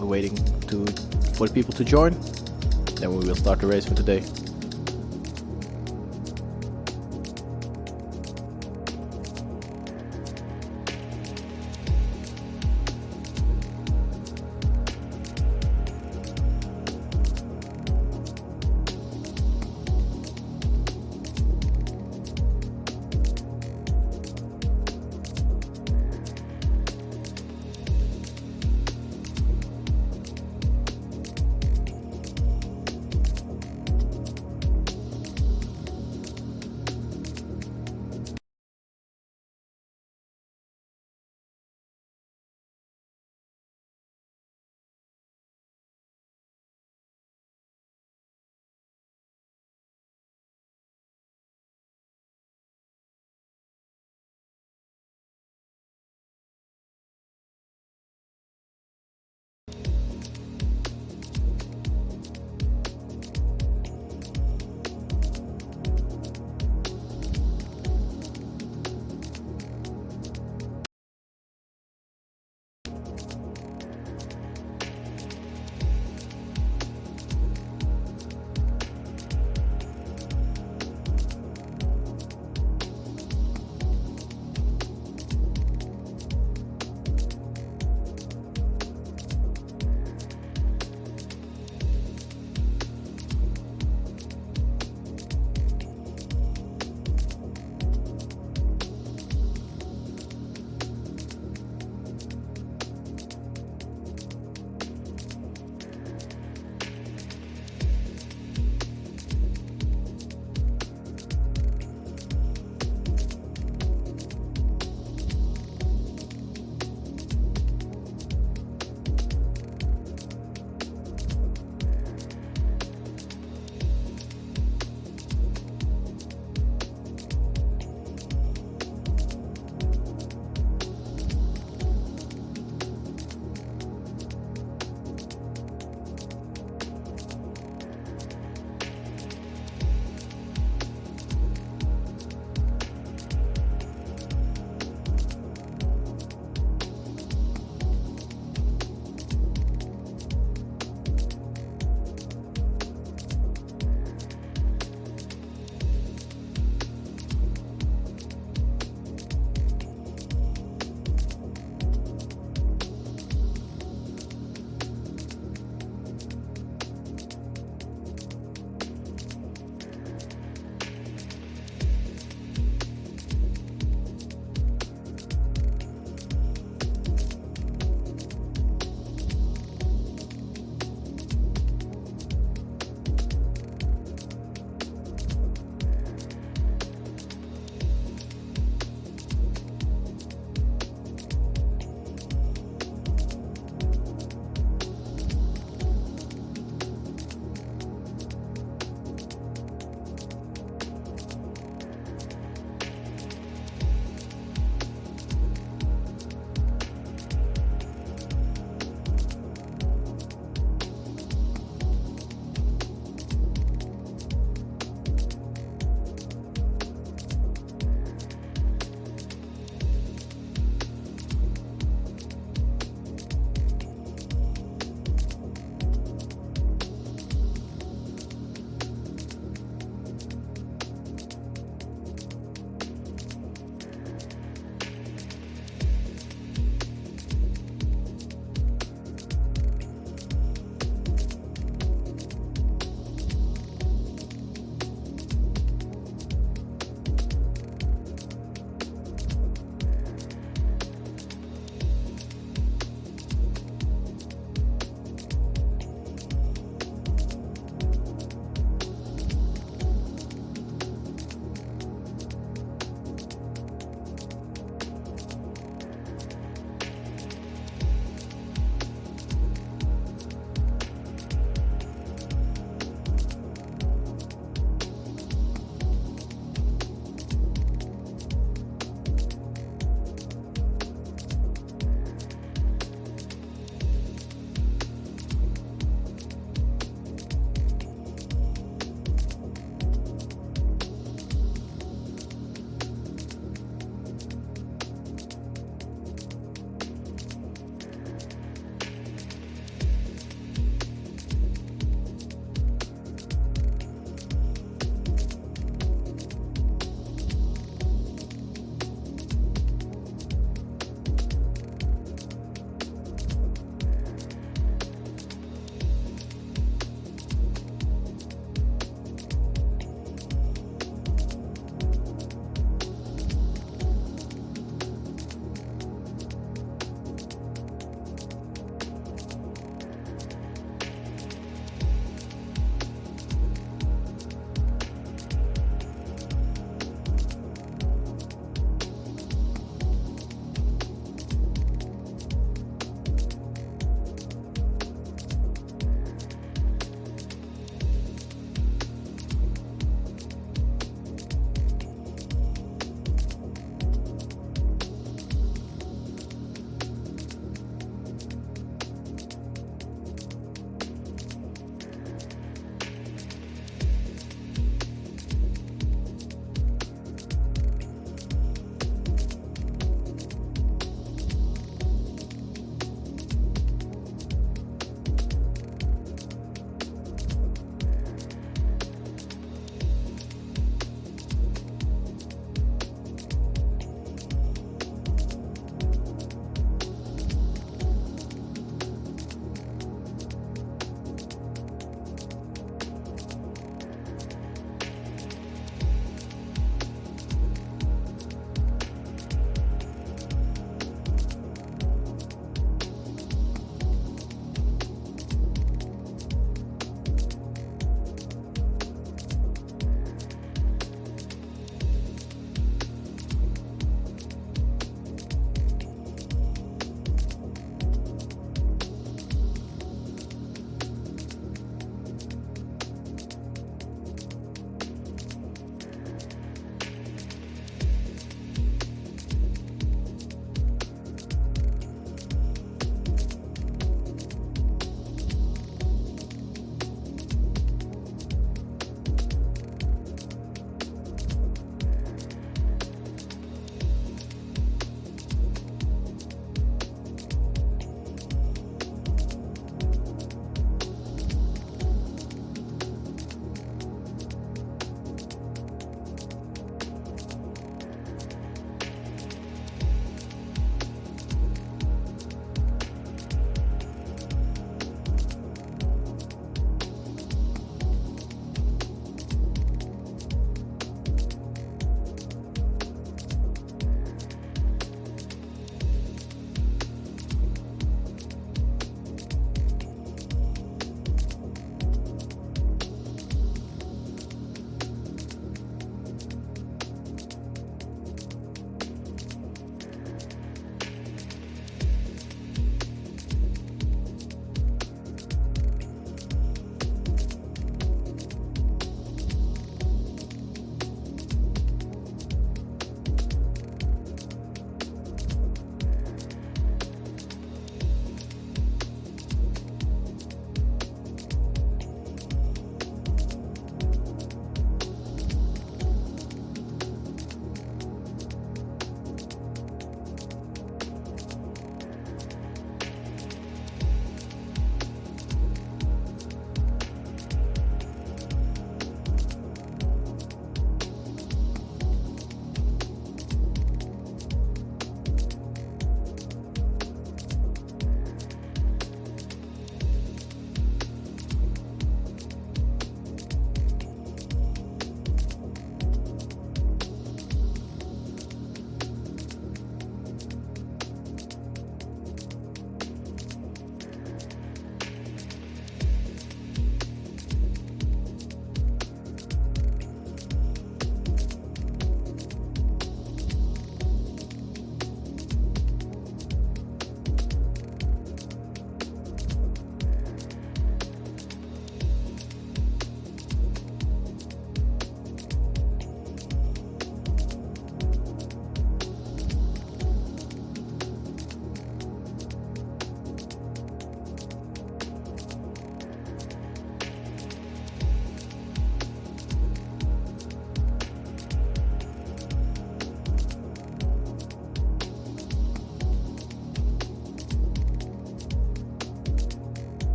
We're waiting for the people to join. Then we will start the race for today.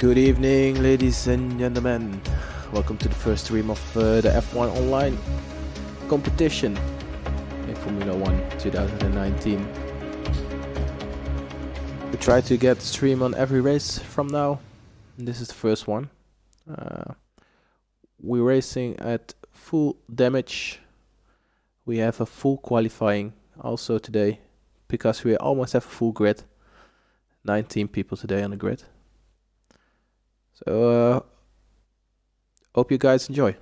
Good evening, ladies and gentlemen. Welcome to the first stream of the F1 online competition in Formula 1 2019. We try to get stream on every race from now. This is the first one. We're racing at full damage. We have a full qualifying also today because we almost have a full grid. 19 people today on the grid. So hope you guys enjoy.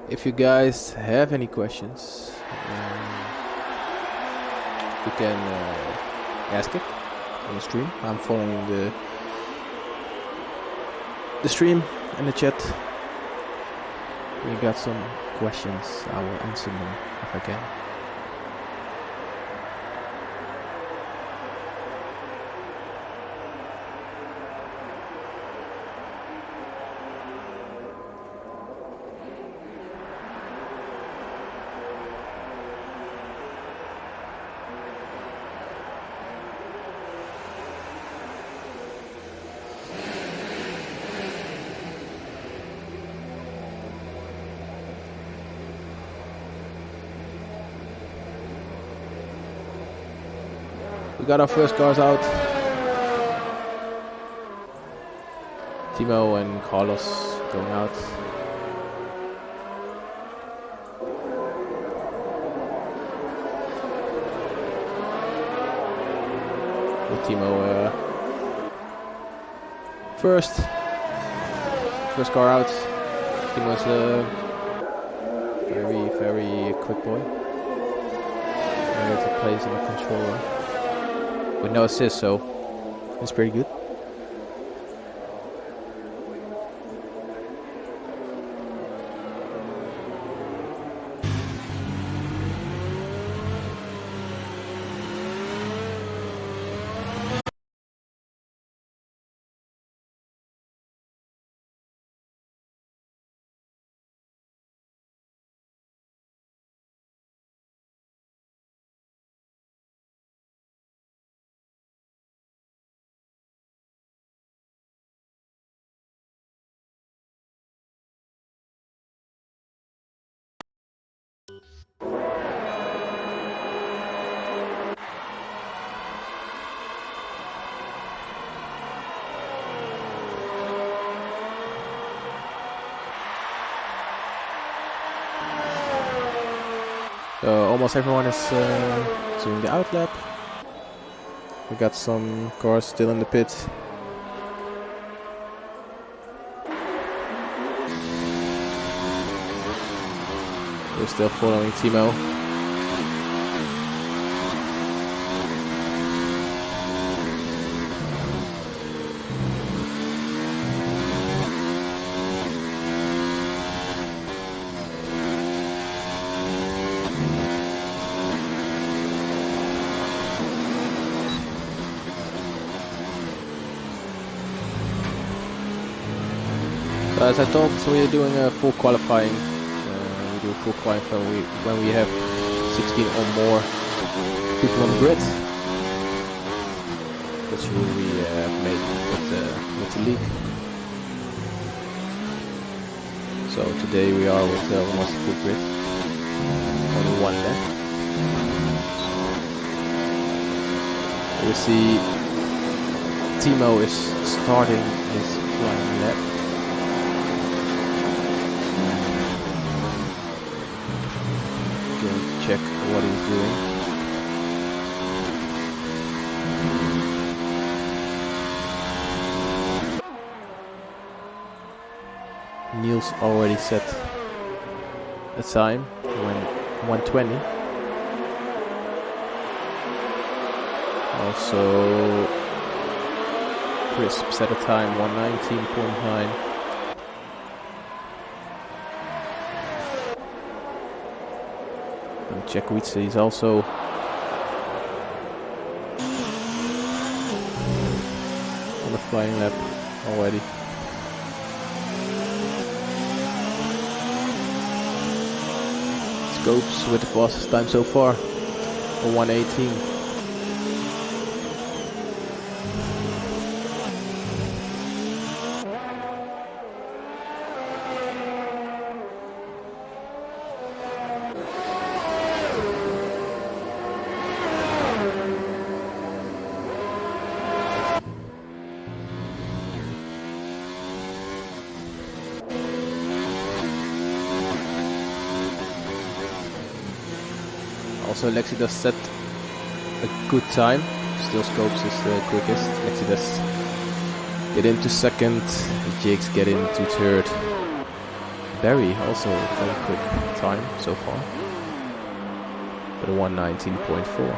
If you guys have any questions, you can ask it on the stream. I'm following the stream and the chat. If you got some questions, I will answer them if I can. We got our first cars out. Timo and Carlos going out. With Timo first car out. Timo's a very quick boy. Very good to place on the controller. With no assist, so it's pretty good. Almost everyone is doing the outlap. We got some cars still in the pit. We're still following Timo. As I told, so we are doing a full qualifying. We do a full qualifying when we have 16 or more people on the grid. That's the rule we made with the league. So today we are with almost full grid. Only one left. You see, Timo is starting his flying lap. Check what he's doing. Niels already set a time when 120. Also, Crisp set a time 119.9. And Czechowicz is also on the flying lap already. Scopes with the fastest time so far, a 118. Also, Lexi does set a good time. Still, Scopes is the quickest. Lexi does get into second. Jakes get into third. Barry also very quick time so far. But a 119.4.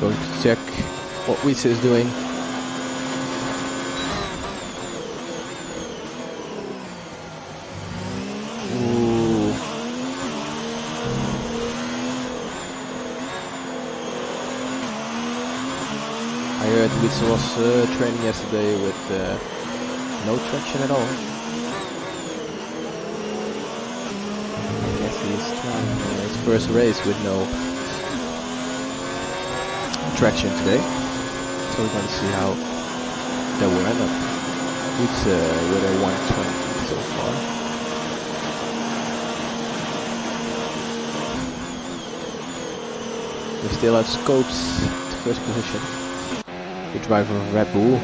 Going to check what Wietse is doing. Ooh. I heard Wietse was training yesterday with no traction at all. I guess he's trying his first race with no traction today, so we're going to see how that will end up. It's with a 120 so far. We still have Scopes at first position, the driver of Red Bull.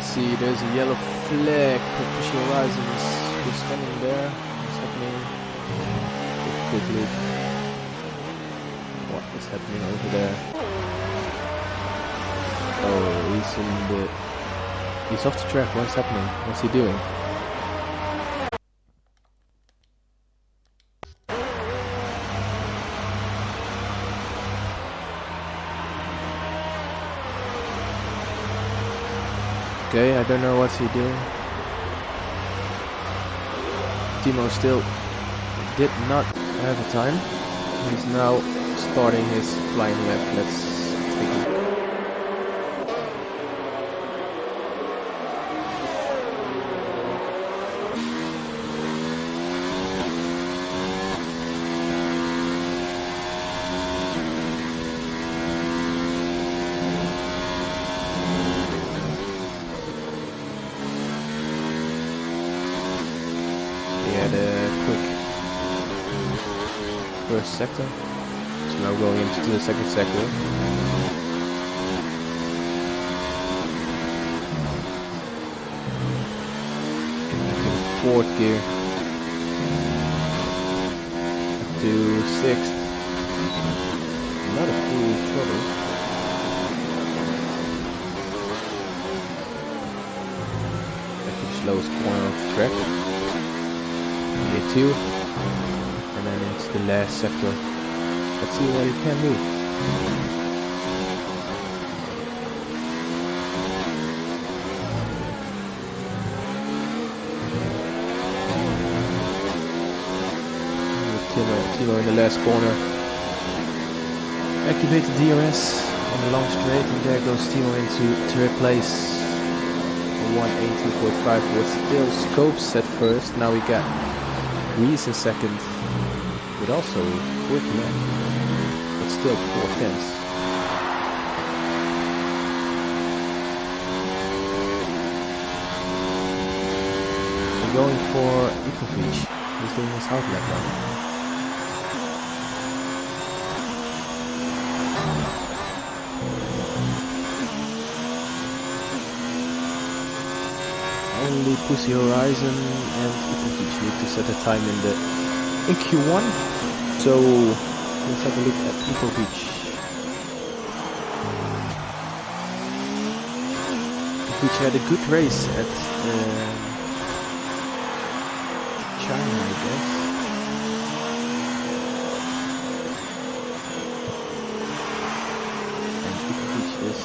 See, there's a yellow flag. Official Horizon is standing there. What's happening? Quick look. What is happening over there? Oh, he's off the track. What's happening? What's he doing? Okay, I don't know what's he doing. Timo still did not have a time. He's now starting his flying lap. Let's take a look. First sector, so now going into the second sector. Fourth gear to sixth. Not a full throttle. That's the slowest corner of the track. Gear 2. And then it's the last sector. Let's see what he can do. Timo in the last corner. Activate the DRS on the long straight, and there goes Timo into third place. 1:18.5 was still Scopes at first. Now we got Reese in second, but also fourth lap, but still 4/10. Going for Ikovic. He's doing his outlap now. Only Pussy Horizon and Ikovic need to set a time in Q1. So let's have a look at Ikovic. Ikovic had a good race at China, I guess. And Ikovic is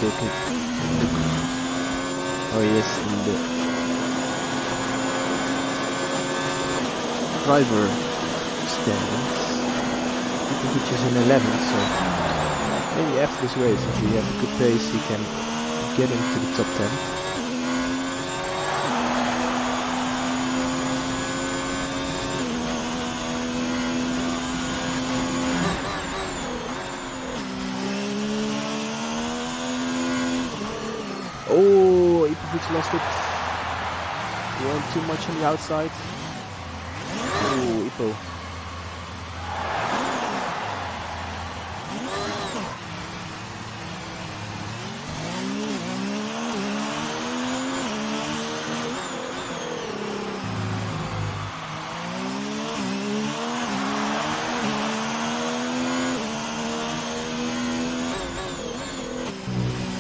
take a look. Oh yes, in the driver standings. Ikovic is in 11th, so maybe after this race, if he has a good pace, he can get into the top 10. Oh, Ikovic lost it. He went too much on the outside. Oh, Ipo.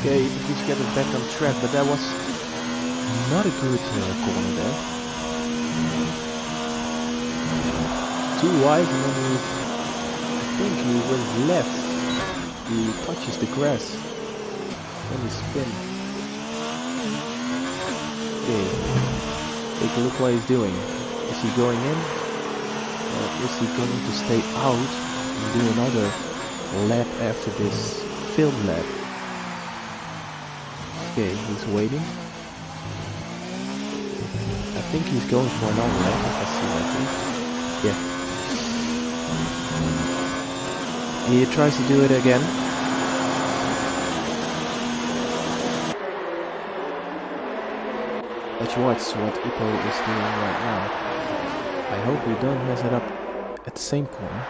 Okay, Ikovic get it back on track, but that was not a good corner there. Too wide, and then I think he went left. He touches the grass. Then he spin. Okay, take a look what he's doing. Is he going in? Or is he going to stay out and do another lap after this field lap? Okay, he's waiting. I think he's going for another lap, if I see that. Yeah. He tries to do it again. Let's watch what Ipo is doing right now. I hope we don't mess it up at the same corner.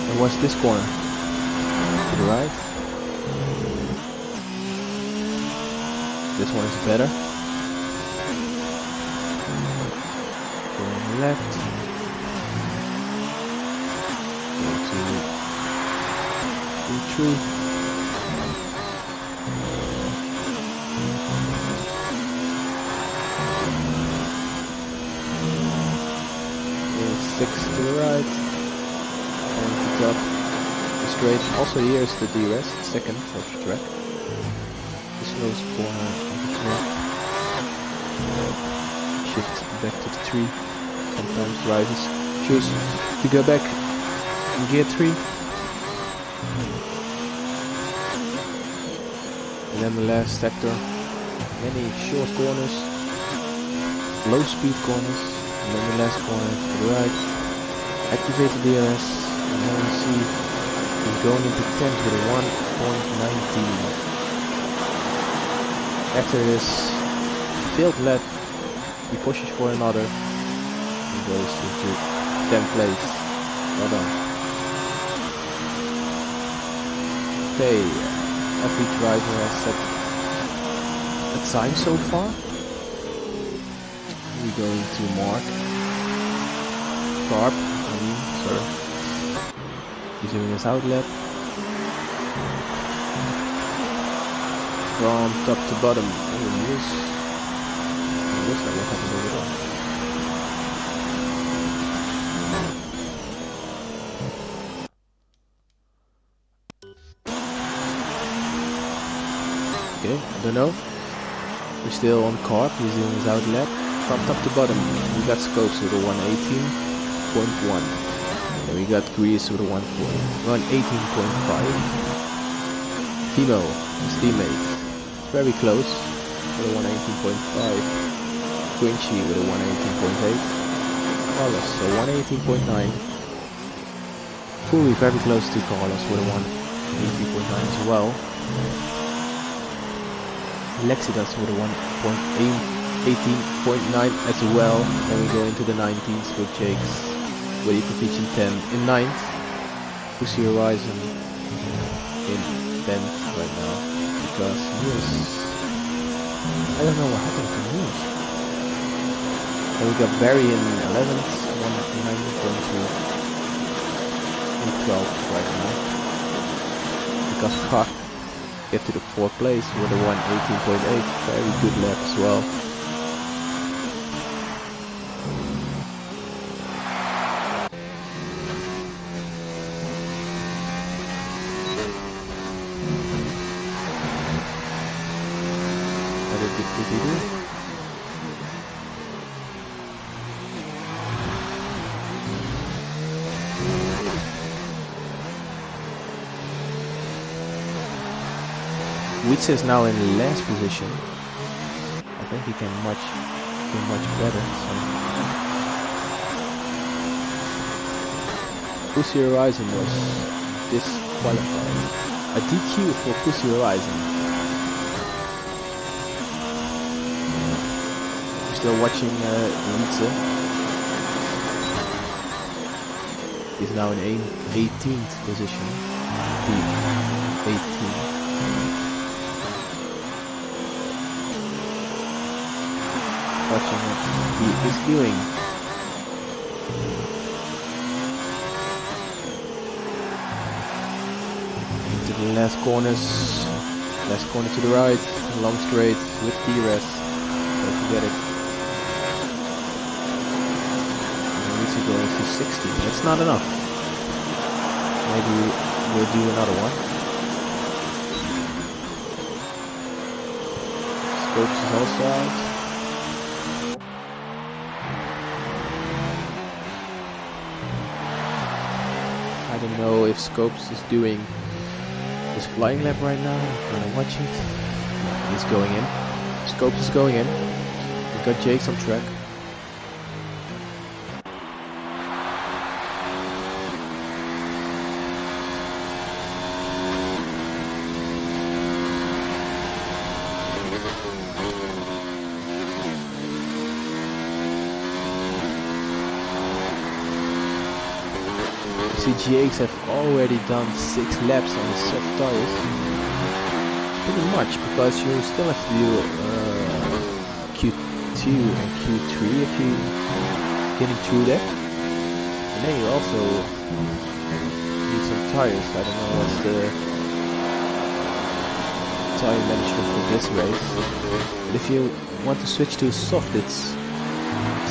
And what's this corner? To the right. This one is better. Going left. Go to E3. Six to the right. And to top. Straight. Also here is the DRS, second of the track. The slowest corner of the track. Shift back to the 3. Sometimes drivers choose to go back in gear 3. And then the last sector. Many short corners. Low speed corners. And then the last corner to the right. Activate the DRS. And now we see he's going into 10th with a 1.19. After this field lap, he pushes for another. He goes into 10th place. Well done. Okay, every driver has set a time so far. We go into Mark. Carp, sorry. He's doing his outlap. From top to bottom. Oh, yes. Looks like what happened over there. Okay, I don't know. We're still on carb using his outlap. From top to bottom, we got Scopes with a 118.1. And we got Grease with a 118.5. Timo, his teammate, very close with a 118.5. Quincy with a 118.8. Carlos, a 118.9. Fully very close to Carlos with a 118.9 as well. Lexidas with a 1.18.9 as well. Then we go into the 90s with Jakes with Ipovic in 10 in 9th. Pussy Horizon in 10th right now because Niels, I don't know what happened to Niels. Then we got Barry in 11th, 190.2 in 12th right now because Krak get to the 4th place with a 118.8. Very good lap as well. Very good PPD. Witz is now in last position. I think he can do much better. So. Pussy Horizon was disqualified. A DQ for Pussy Horizon. I'm still watching Witz. He's now in 18th position. 18th. Watching what he is doing. Into the last corners. Last corner to the right. Long straight with DRS. Don't forget it. And we need to go into 60. That's not enough. Maybe we'll do another one. Scopes is also out. I don't know if Scopes is doing his flying lap right now. I'm gonna watch it. He's going in. Scopes is going in. We got Jakes on track. Jakes have already done 6 laps on the soft tires. Pretty much, because you still have to do Q2 and Q3 if you getting through that. And then you also need some tires. I don't know what's the tire management for this race. But if you want to switch to soft, it's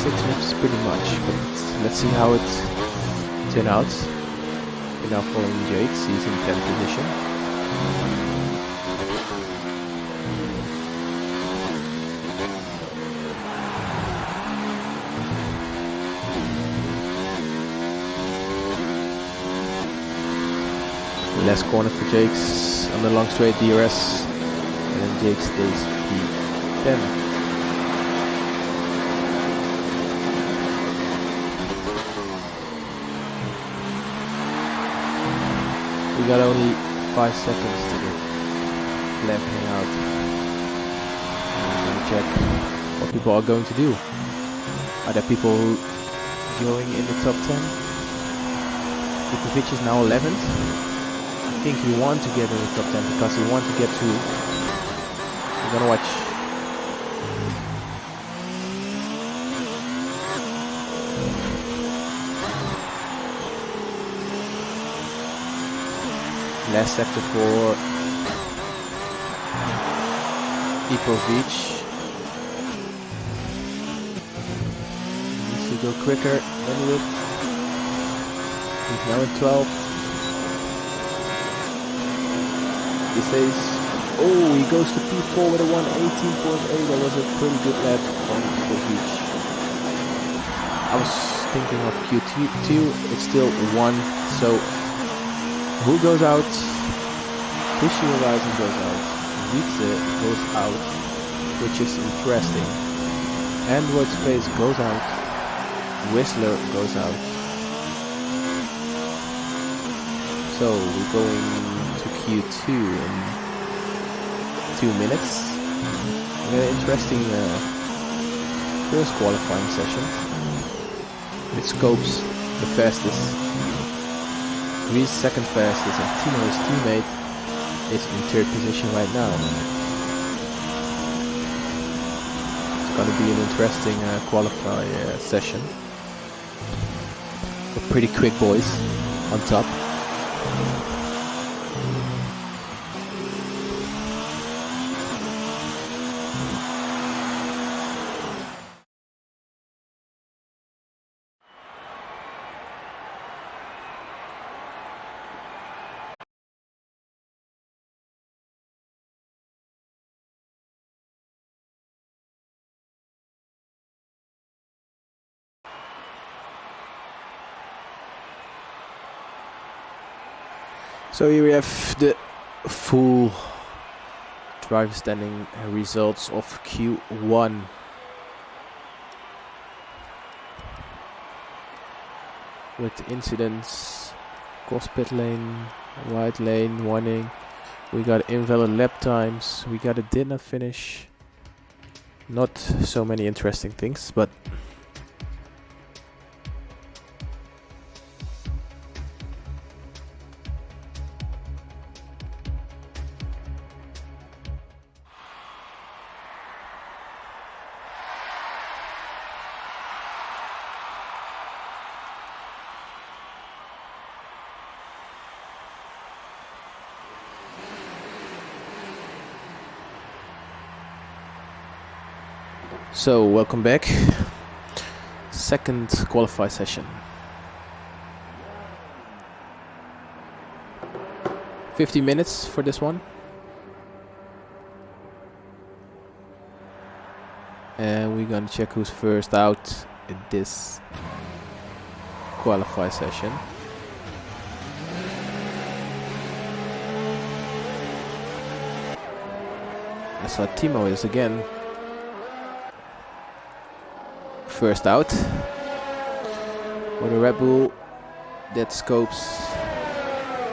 6 laps pretty much. But let's see how it turns out. We're now following Jakes, he's in 10th position. Last corner for Jakes on the long straight DRS. And then Jakes stays P10. We got only 5 seconds to get flapping out. I'm gonna check what people are going to do. Are there people going in the top 10? Ipovic is now 11th. I think he wants to get in the top 10 because he wants to get through. We're gonna watch. Last sector for Ipovic. Needs to go quicker than with. He's now in 12th. He stays Oh, he goes to P4 with a 118.8. That was a pretty good lap on Kovic. I was thinking of Q2. It's still 1. So who goes out? Fischer Horizon goes out. Wietse goes out, which is interesting. Android Space goes out. Whistler goes out. So we're going to Q2 in 2 minutes. Very interesting first qualifying session. With Scopes the fastest. He's second fastest, and Timo's teammate is in third position right now. It's gonna be an interesting qualify session. They're pretty quick boys on top. So here we have the full driver standing results of Q1. With incidents, cross pit lane, white lane, warning. We got invalid lap times, we got a did not finish. Not so many interesting things, but so welcome back. Second qualify session. 50 minutes for this one. And we're gonna check who's first out in this qualify session. That's how Timo is again. First out with a Red Bull that scopes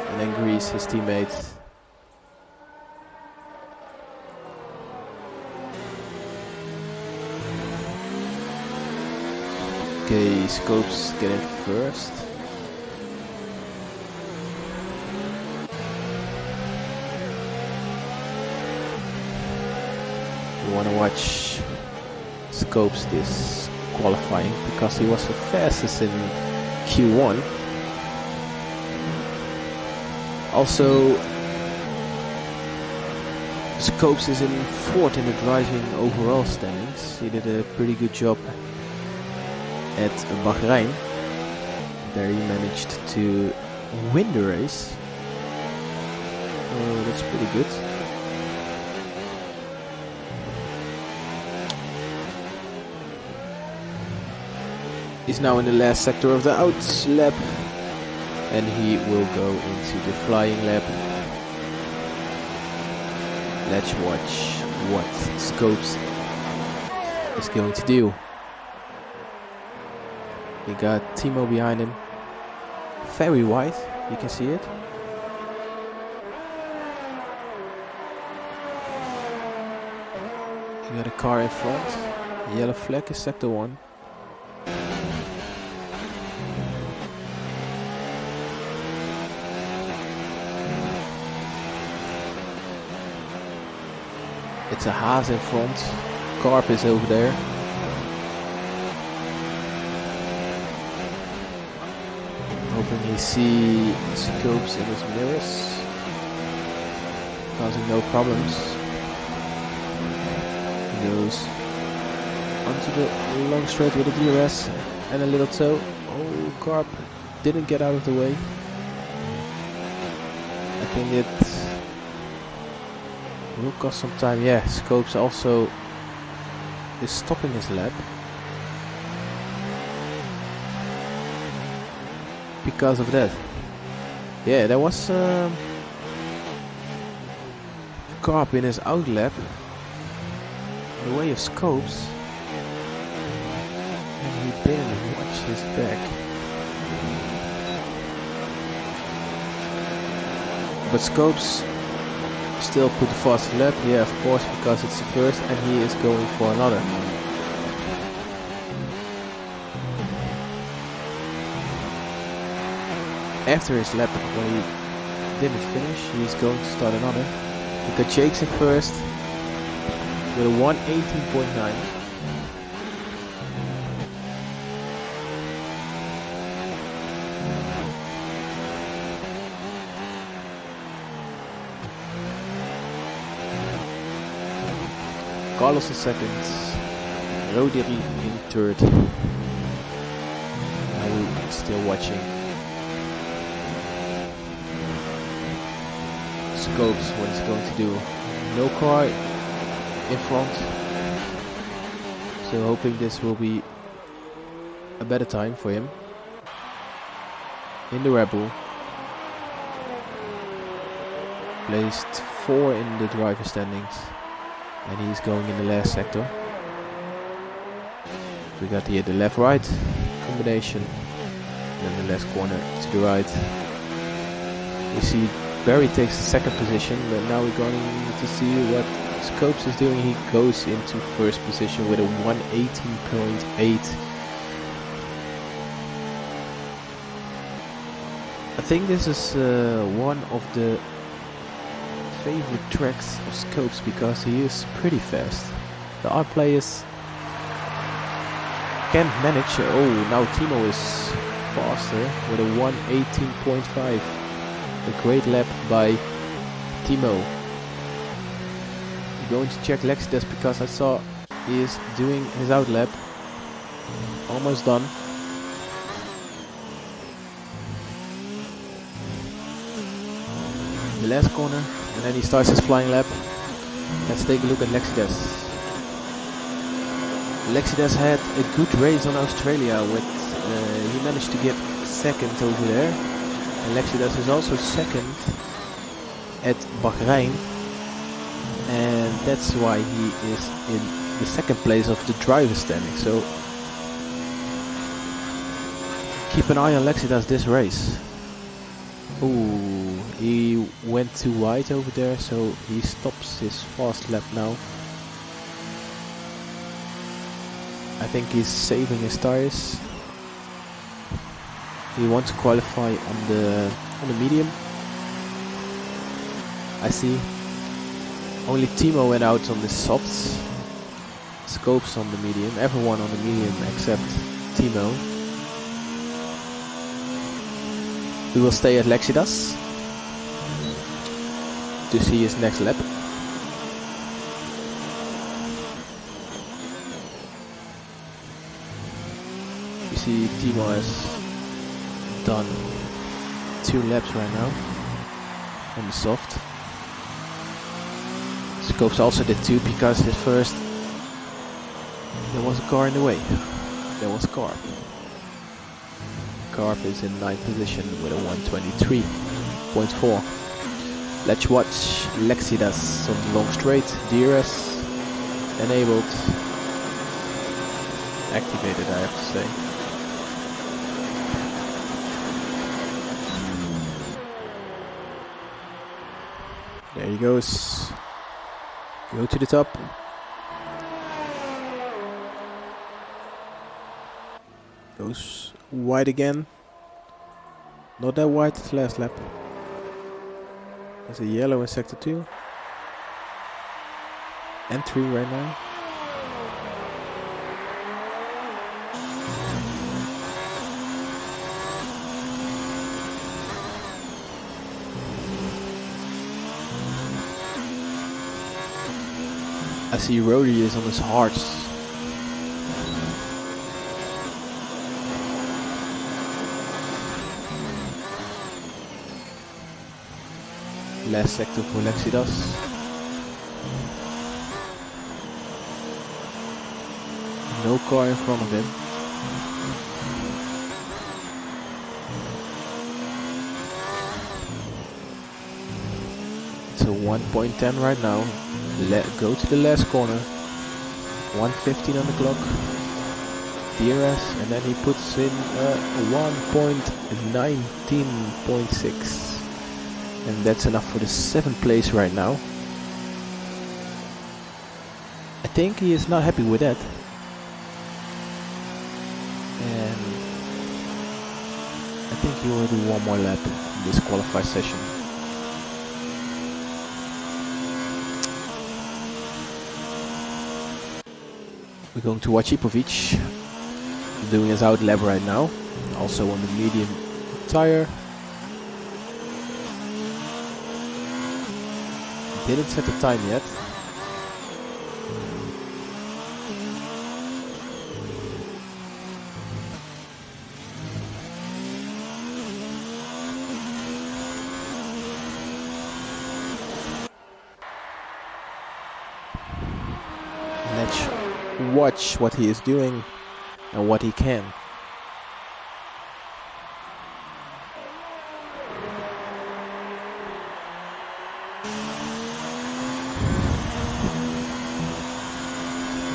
and then grease his teammate. Okay, scopes getting first. You wanna watch scopes this qualifying because he was the fastest in Q1. Also, Scopes is in fourth in the driving overall standings. He did a pretty good job at Bahrain. There he managed to win the race. Oh, that's pretty good. He's now in the last sector of the outs lap, and he will go into the flying lap. Let's watch what Scopes is going to do. We got Timo behind him, very wide, you can see it. You got a car in front, yellow flag is sector 1. It's a Haas in front, Carp is over there. Hoping he sees Scopes in his mirrors, causing no problems. He goes onto the long straight with a DRS and a little toe. Oh, Carp didn't get out of the way. I think it Will cost some time. Yeah, Scopes also is stopping his lap because of that. Yeah, there was carb in his out lap the way of Scopes, and he didn't watch his back. But Scopes still put the fast lap, yeah, of course, because it's the first and he is going for another. After his lap, when he didn't finish, he's going to start another. We got Jake's in first with a 118.9. Carlos in second, Rodri in third. Now we're still watching Scopes, what he's going to do. No car in front, so hoping this will be a better time for him. In the Red Bull, placed 4 in the driver standings, and he's going in the last sector. We got here the left-right combination, and then the last corner to the right. We see Barry takes the second position, but now we're going to see what Scopes is doing. He goes into first position with a 118.8. I think this is one of the favorite tracks of Scopes because he is pretty fast. The other players can't manage. Oh, now Timo is faster with a 118.5. A great lap by Timo. I'm going to check Lexidas because I saw he is doing his out lap. Almost done. The last corner, and then he starts his flying lap. Let's take a look at Lexidas. Lexidas had a good race on Australia with he managed to get second over there. And Lexidas is also second at Bahrain, and that's why he is in the second place of the driver standing. So keep an eye on Lexidas this race. Ooh, he went too wide over there, so he stops his fast lap now. I think he's saving his tires. He wants to qualify on the medium. I see. Only Timo went out on the softs. Scopes on the medium. Everyone on the medium except Timo. We will stay at Lexidas to see his next lap. You see Timo has done 2 laps right now on the soft. Scopes also did 2 because at first there was a car in the way. There was Carp. Carp is in 9th position with a 123.4. Let's watch Lexidas on the long straight. DRS enabled. Activated, I have to say. There he goes. Go to the top. Goes wide again. Not that wide as last lap. There's a yellow in sector 2. And 3 right now. I see Rodri is on his hearts. Last sector for Lexidas. No car in front of him. It's a 1.10 right now. Go to the last corner. 1:15 on the clock. DRS, and then he puts in 1.19.6. And that's enough for the 7th place right now. I think he is not happy with that. And I think he will do one more lap in this qualified session. We're going to watch Ipovic doing his out lap right now, also on the medium tire. Didn't set the time yet. Let's watch what he is doing and what he can.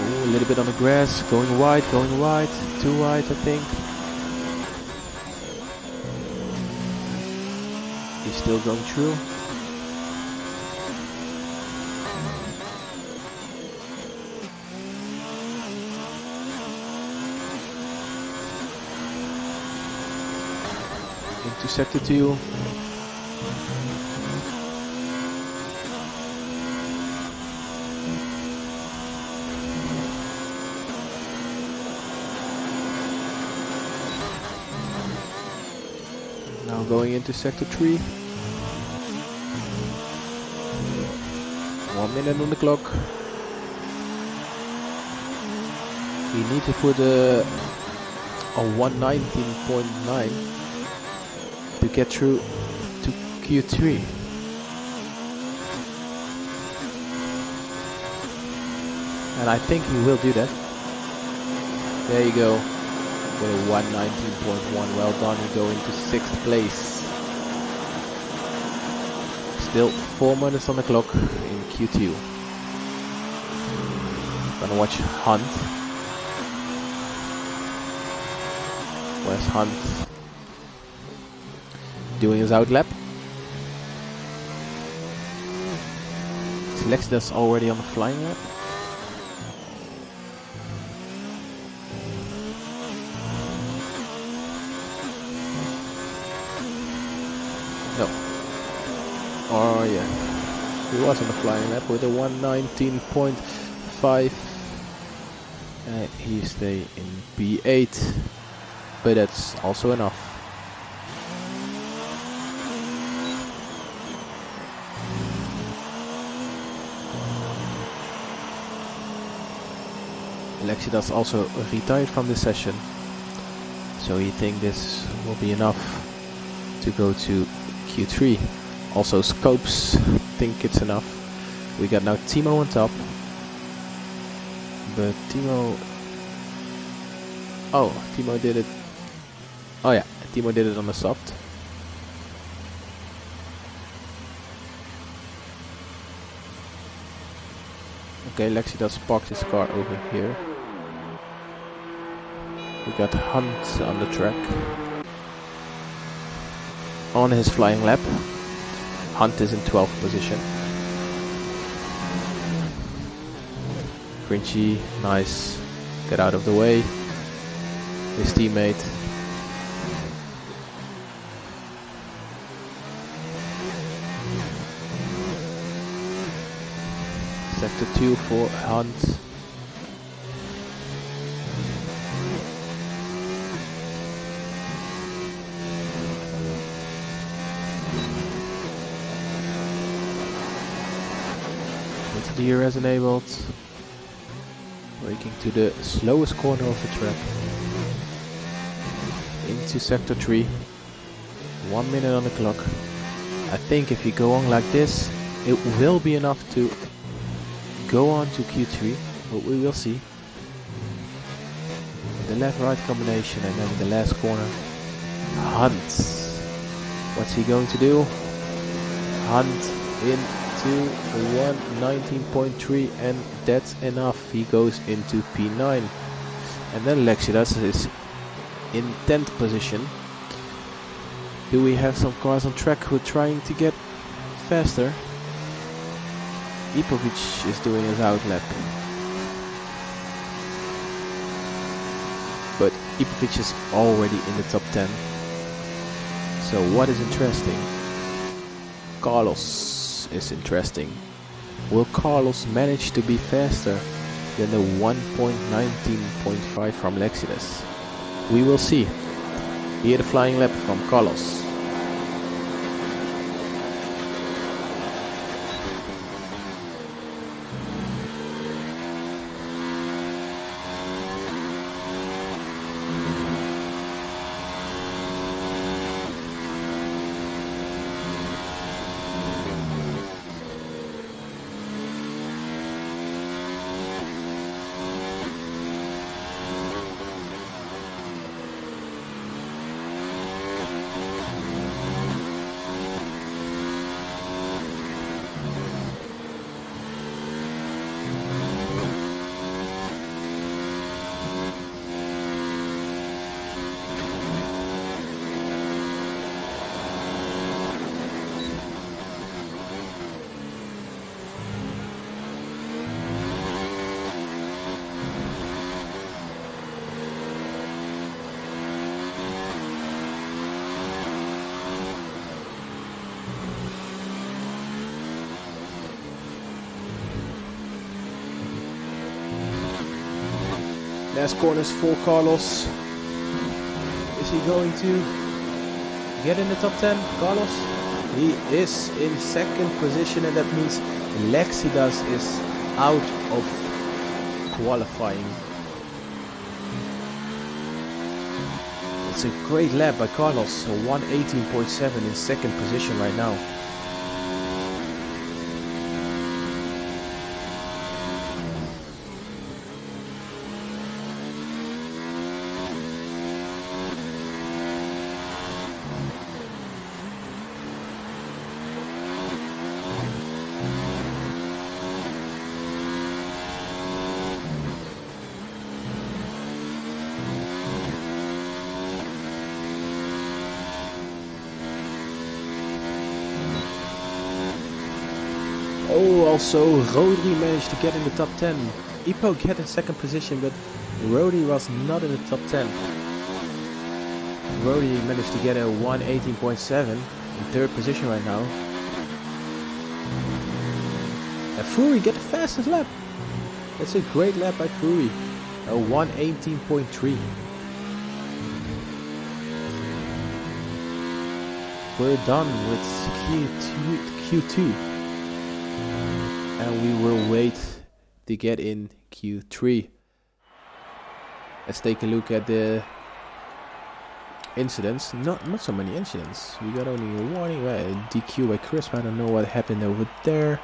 Ooh, a little bit on the grass, going wide, too wide I think. He's still going through. Into sector 2. Now going into sector 3. 1 minute on the clock. We need to put a 119.9 to get through to Q3. And I think he will do that. There you go. With a 119.1. Well done. You go into 6th place. Still 4 minutes on the clock in Q2. Gonna watch Hunt. Where's Hunt? Doing his out lap. Lexidas already on the flying lap. No. Oh yeah. He was on the flying lap with a 119.5. He stay in B8. But that's also enough. Lexidas also retired from the session, so he think this will be enough to go to Q3. Also Scopes think it's enough. We got now Timo on top, but Timo did it. Oh yeah, Timo did it on the soft. Okay, Lexidas parked his car over here. We got Hunt on the track. On his flying lap. Hunt is in 12th position. Grinchy, nice. Get out of the way. His teammate. Sector 2 for Hunt. With DRS enabled. Braking to the slowest corner of the track. Into sector 3. 1 minute on the clock. I think if you go on like this, it will be enough to go on to Q3, but we will see. left-right combination, and then the last corner, Hunt. What's he going to do? Hunt into 119.3, and that's enough. He goes into P9. And then Lexidas is in 10th position. Do we have some cars on track who are trying to get faster? Ipovic is doing his outlap. But Ipovic is already in the top 10. So what is interesting? Carlos is interesting. Will Carlos manage to be faster than the 1.19.5 from Lexidas? We will see. Here the flying lap from Carlos. Last corners for Carlos. Is he going to get in the top 10? Carlos? He is in 2nd position, and that means Lexidas is out of qualifying. It's a great lap by Carlos. So 118.7 in 2nd position right now. Oh, also Rodri managed to get in the top 10. Ipo get in 2nd position, but Rodri was not in the top 10. Rodri managed to get a 118.7 in 3rd position right now. And Fury get the fastest lap. That's a great lap by Fury. A 118.3. We're done with Q2. And we will wait to get in Q3. Let's take a look at the incidents. Not so many incidents. We got only a warning. DQ by Crisp. I don't know what happened over there.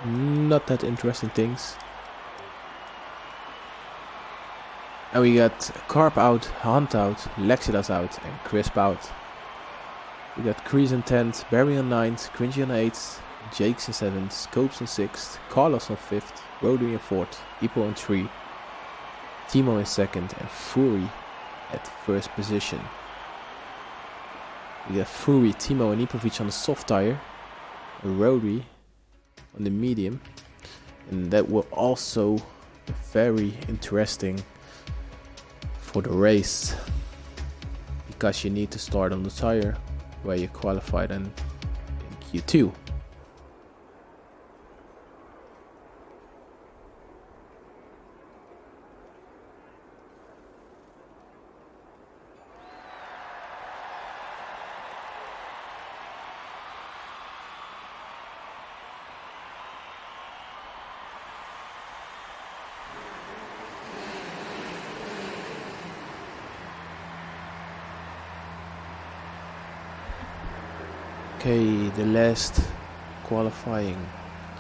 Not that interesting things. And we got Carp out, Hunt out, Lexidas out, and Crisp out. We got Crease in 10th, Barry on 9th, Cringy on 8th, Jakes in 7th, Scopes in 6th, Carlos on 5th, Rodri in 4th, Ipo in 3, Timo in 2nd, and Fury at 1st position. We got Fury, Timo, and Ipovic on the soft tire, and Rodri on the medium, and that will also be very interesting for the race, because you need to start on the tire where you qualified in Q2. Okay, the last qualifying,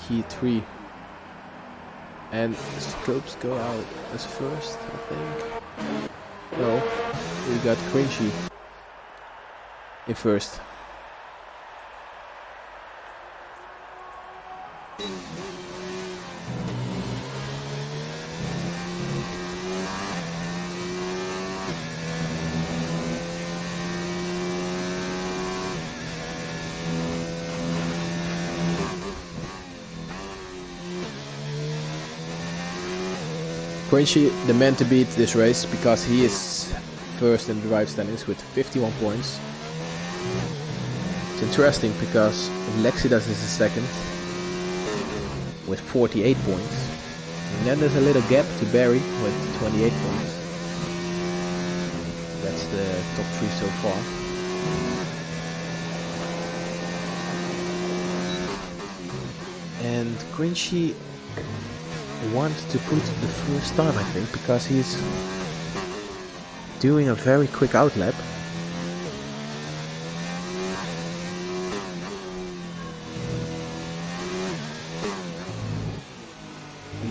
key 3, and Scopes go out as first, I think. So we got Cringy in first. Cringy, the man to beat this race, because he is first in the drive standings with 51 points. It's interesting because Lexidas is the second with 48 points. And then there's a little gap to Barry with 28 points. That's the top 3 so far. And Cringy want to put the first time, I think, because he's doing a very quick outlap.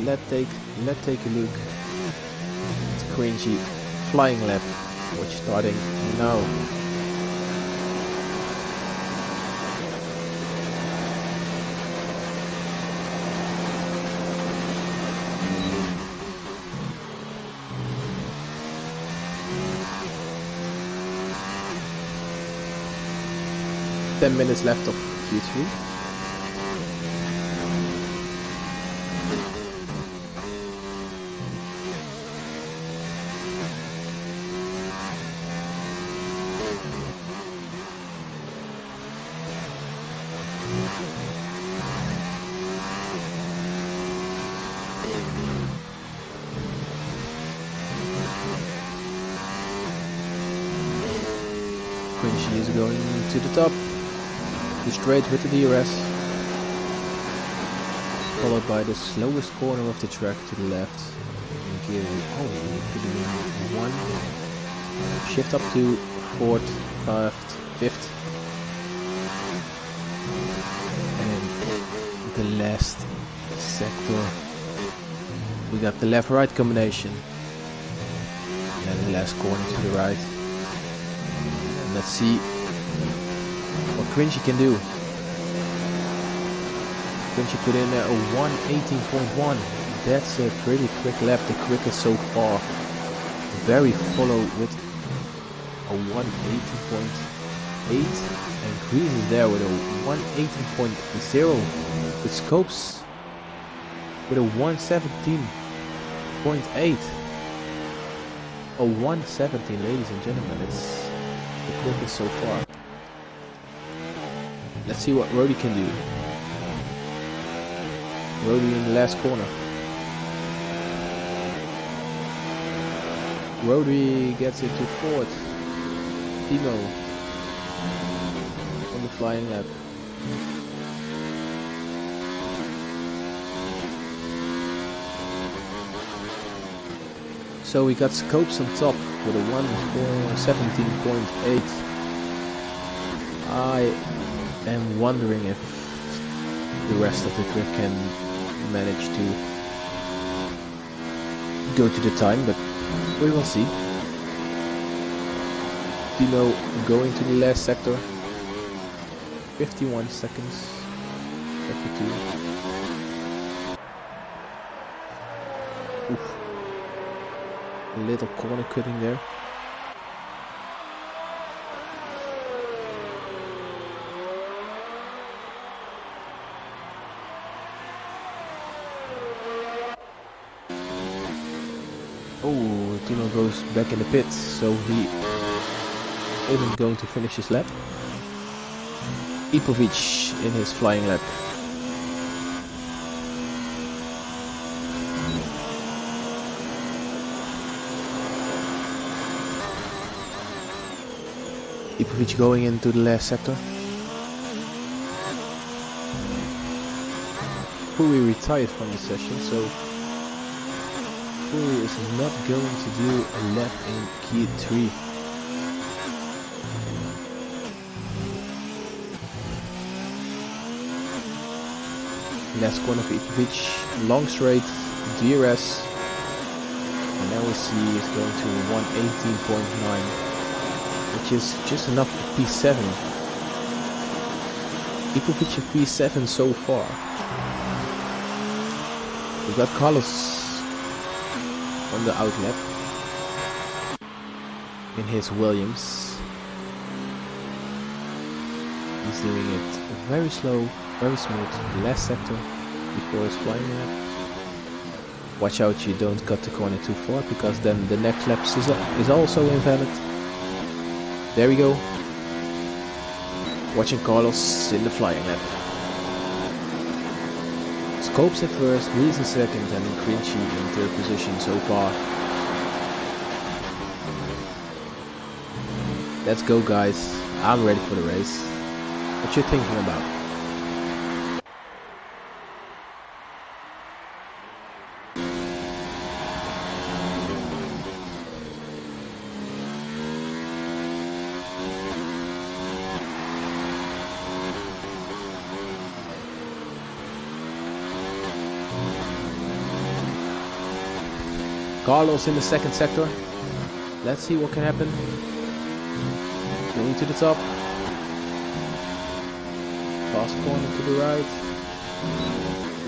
Let's take a look at Cringy flying lap, which is starting now. 10 minutes left of Q3. Cringy is going to the top. Straight with the DRS, followed by the slowest corner of the track to the left. Gear one, shift up to fourth, fifth, and the last sector. We got the left-right combination, and the last corner to the right. And let's see what Cringy can do. Cringy put in a 1:18.1. That's a pretty quick lap, the quickest so far. Very follow with a 1:18.8 and Greases there with a 1:18.0 with Scopes with a 1:17.8. A 1:17, ladies and gentlemen. It's the quickest so far. Let's see what Rody can do. Rody in the last corner. Rody gets into fourth. Timo on the flying lap. So we got Scopes on top with a 1:17.8. I am wondering if the rest of the grid can manage to go to the time, but we will see. Timo going to the last sector. 51 seconds. 52. Oof. A little corner cutting there. Oh, Timo goes back in the pits, so he isn't going to finish his lap. Ipovic in his flying lap. Ipovic going into the last sector. Fully retired from the session, so Fully is not going to do a lap in Q3. Last corner for Ipovic, long straight, DRS, and now now we see it's going to 118.9, which is just enough for P7. Ipovic in P7 so far. We've got Carlos on the outlap in his Williams. He's doing it very slow, very smooth, last sector before his flying lap. Watch out you don't cut the corner too far, because then the next lap is also invalid. There we go. Watching Carlos in the flying lap. Scopes at first, Reese in second, and Grinchy in third position so far. Let's go guys, I'm ready for the race. What you thinking about? Carlos in the second sector. Let's see what can happen. Going to the top. Fast corner to the right.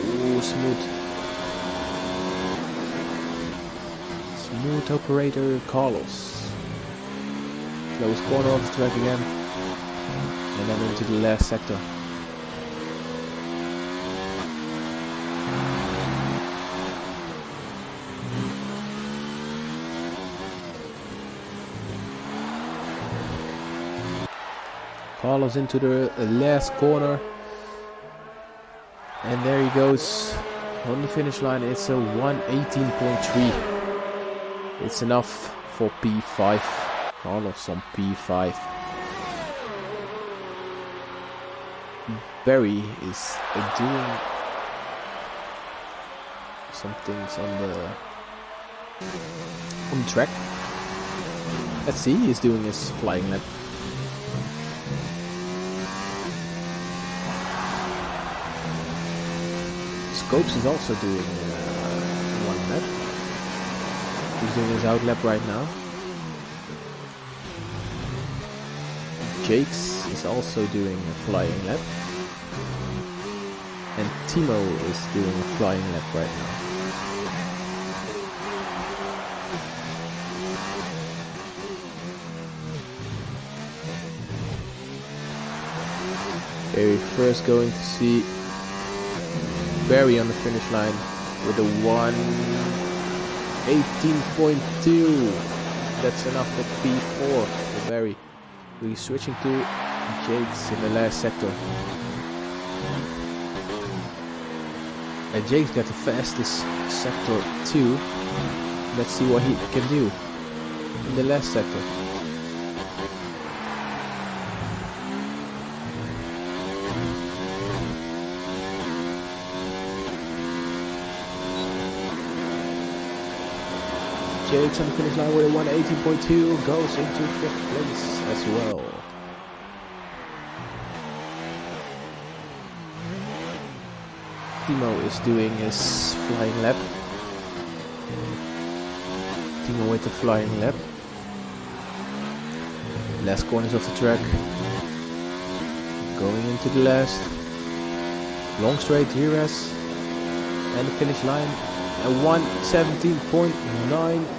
Ooh, smooth. Smooth operator Carlos. Close corner of the track again. And then into the last sector. Carlos into the last corner, and there he goes on the finish line. It's a 118.3. It's enough for P5. Carlos on P5. Barry is doing some things on the track. Let's see, he's doing his flying lap. Scopes is also doing one lap. He's doing his out lap right now. Jakes is also doing a flying lap. And Timo is doing a flying lap right now. Okay, we're first going to see Barry on the finish line with a 118.2. That's enough for P4 for Barry. We're switching to Jakes in the last sector. And Jakes got the fastest sector 2. Let's see what he can do in the last sector. Jakes on the finish line with a 118.2 goes into 5th place as well. Timo is doing his flying lap. Timo with the flying lap. Last corners of the track. Going into the last. Long straight DRS. And the finish line at 117.950.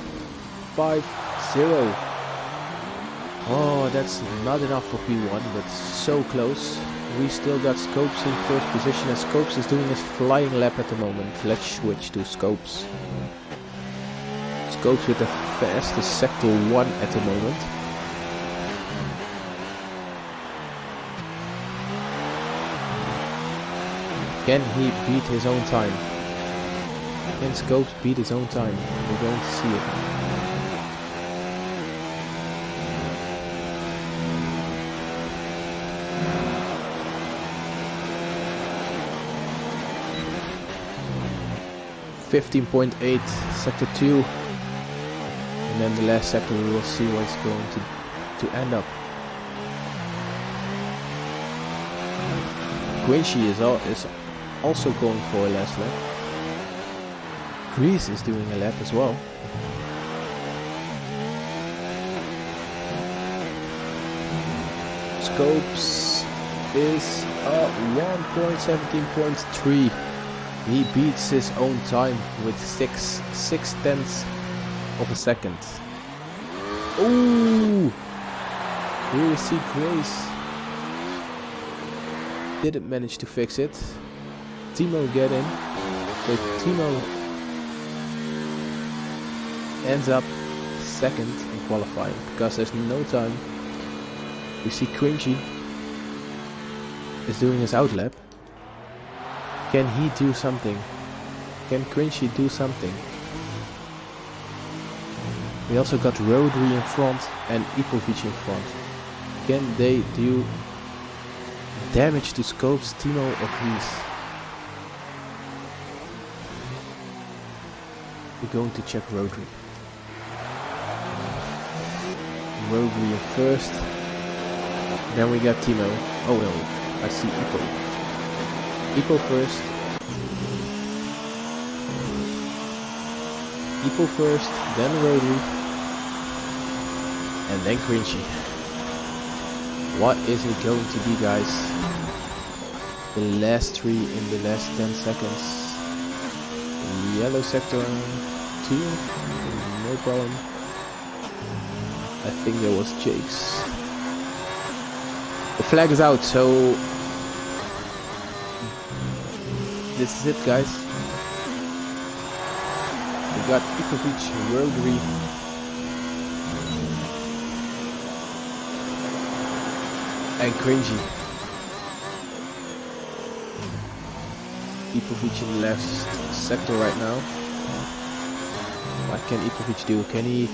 Oh, that's not enough for P1, but so close. We still got Scopes in first position, and Scopes is doing his flying lap at the moment. Let's switch to Scopes. Scopes with the fastest sector 1 at the moment. Can he beat his own time? Can Scopes beat his own time? We're going to see it. .8 sector 2, and then the last sector we will see where it's going to end up. Grinchy is also going for a last lap. Grease is doing a lap as well. Scopes is 1.17.3. He beats his own time with 6/10 of a second. Ooh! Here we see Grace. Didn't manage to fix it. Timo get in. So Timo ends up second in qualifying because there's no time. We see Cringy is doing his outlap. Can he do something? Can Cringy do something? We also got Rodri in front and Ipovic in front. Can they do damage to Scopes, Timo or Grease? We're going to check Rodri. Rodri in first. Then we got Timo. Oh no, I see Ipo. Ipo first. Ipo first, then Rodri. And then Cringy. What is it going to be, guys? The last three in the last 10 seconds. Yellow sector 2. No problem. I think there was Jake's. The flag is out, so this is it, guys. We got Ipovic, Rodri, and Cringy. Ipovic in the left sector right now. What can Ipovic do? Can he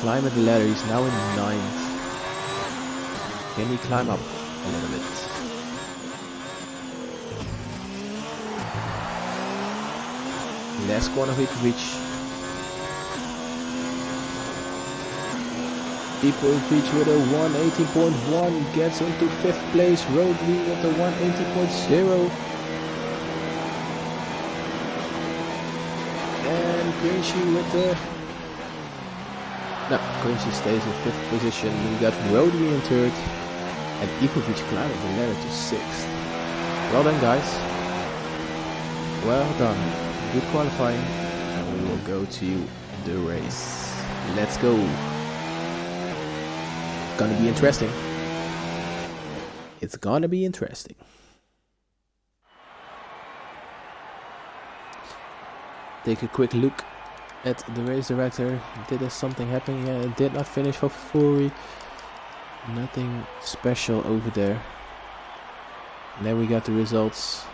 climb at the ladder? He's now in 9th. Can he climb up a little bit? Last corner of Ipovic. Ipovic with a 118.1 gets into 5th place. Rodri with a 180.0. And Cringy with the... No, Cringy stays in 5th position. We got Rodri in 3rd. And Ipovic climbing the ladder to 6th. Well done, guys. Well done. Good qualifying. And we will go to the race. Let's go. It's gonna be interesting. It's gonna be interesting. Take a quick look at the race director. Did something happen? Yeah, it did not finish for Fury. Nothing special over there. And then we got the results.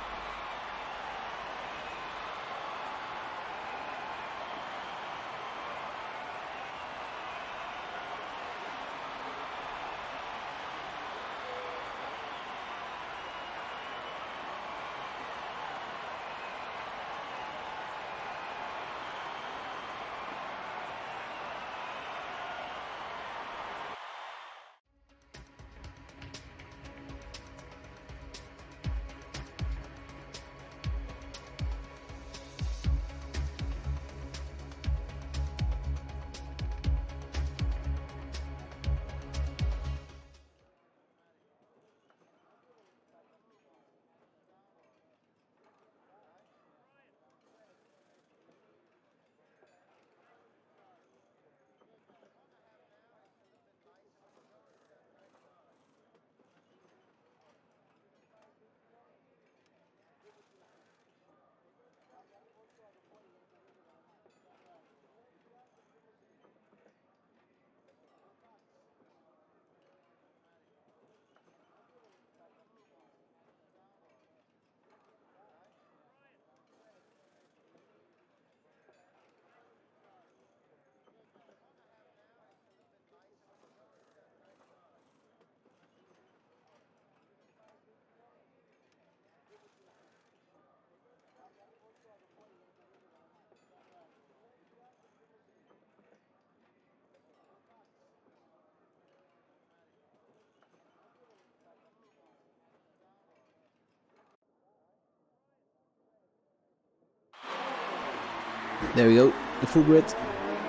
There we go, the full grid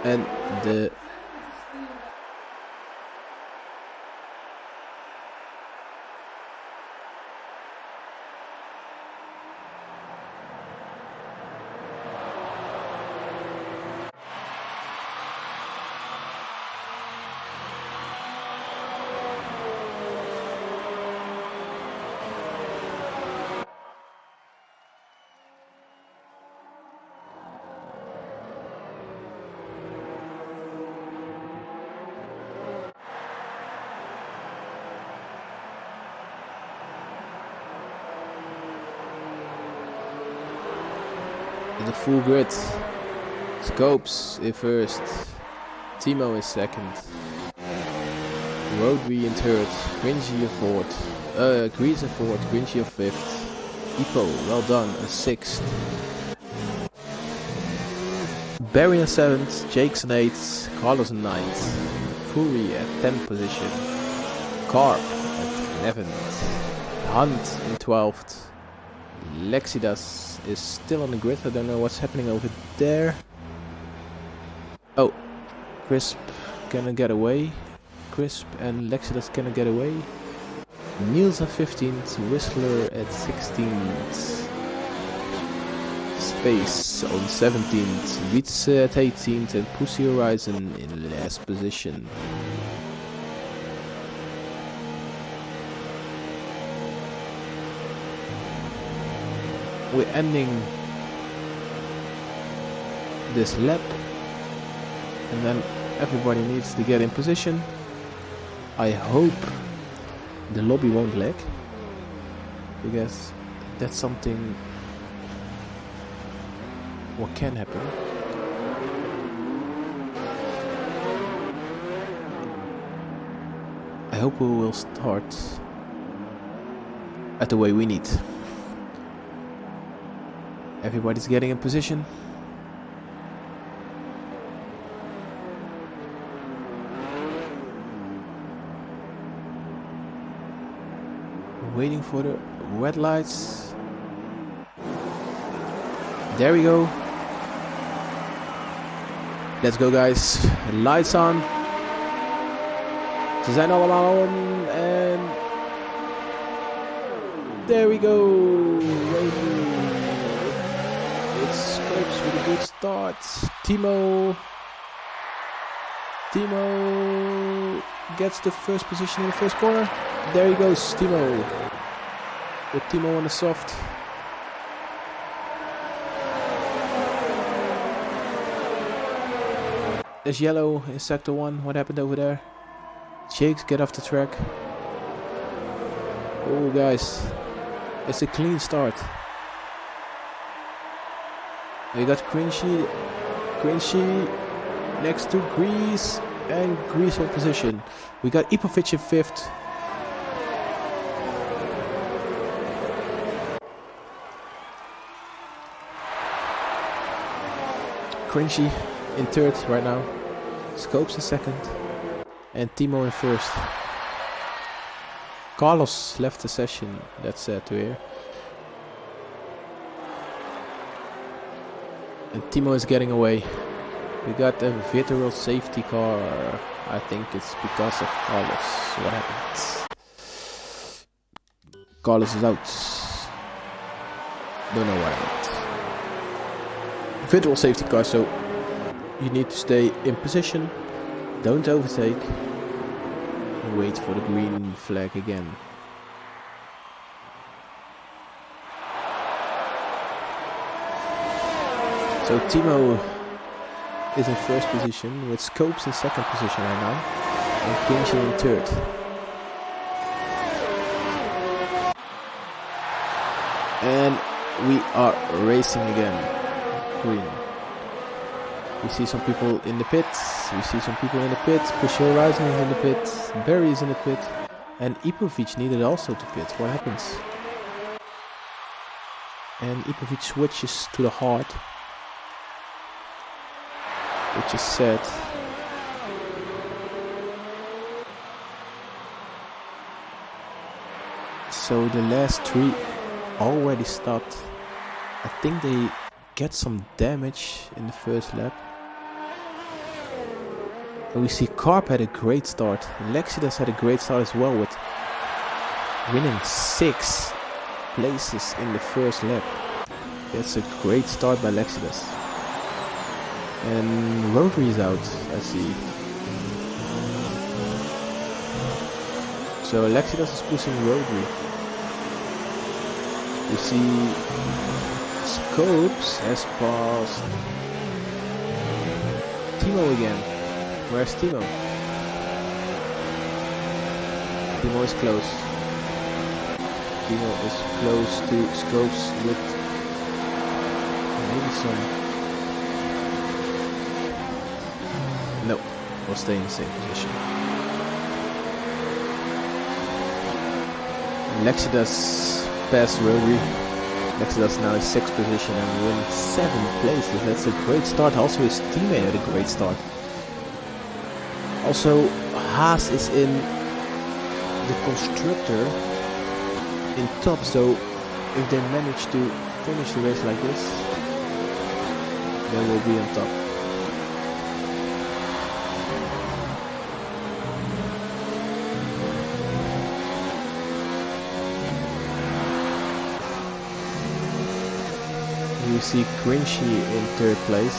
and the The full grid. Scopes in first. Timo is second. Rodri in third. Grinchy in fourth. Grease in fourth. Grinchy in fifth. Ipo, well done, a sixth. Barry in seventh. Jake's in eighth. Carlos in ninth. Fury at 10th position. Carp at 11th. Hunt in 12th. Lexidas is still on the grid. I don't know what's happening over there. Oh, Crisp gonna get away. Crisp and Lexidas gonna get away. Niels at 15th. Whistler at 16th. Space on 17th. Beats at 18th. And Pussy Horizon in last position. We're ending this lap, and then everybody needs to get in position. I hope the lobby won't lag, because that's something what can happen. I hope we will start at the way we need. Everybody's getting in position. Waiting for the red lights. There we go. Let's go, guys. Lights on. Ze zijn allemaal on. En there we go. It's Scopes with a good start. Timo gets the first position in the first corner. There he goes, Timo. With Timo on the soft. There's yellow in sector 1. What happened over there? Jakes get off the track. Oh, guys. It's a clean start. We got Grinchy next to Grease, and Grease on position. We got Ipovic in 5th. Grinchy in 3rd right now. Scopes in 2nd. And Timo in 1st. Carlos left the session, that's sad to hear. And Timo is getting away. We got a virtual safety car. I think it's because of Carlos. What happened? Carlos is out. Don't know what happened. Virtual safety car, so you need to stay in position. Don't overtake. And wait for the green flag again. So Timo is in 1st position with Scopes in 2nd position right now and Grinchy in 3rd. And we are racing again. Green. We see some people in the pits. Push Horizon is in the pit. Barry is in the pit. And Ipovic needed also to pit. What happens? And Ipovic switches to the hard. Which is sad. So the last 3 already stopped. I think they get some damage in the first lap. And we see Carp had a great start. Lexidas had a great start as well with winning 6 places in the first lap. That's a great start by Lexidas. And Rodri is out, I see. So Lexidas is pushing Rodri. You see Scopes has passed Timo again. Where's Timo? Timo is close. Timo is close to Scopes with maybe some... No, we'll stay in the same position. Lexidas passed Rotary. Lexidas now in 6th position and we're in 7th place. That's a great start. Also his teammate had a great start. Also Haas is in the constructor in top, so if they manage to finish the race like this, they will be on top. You see Grinchy in 3rd place.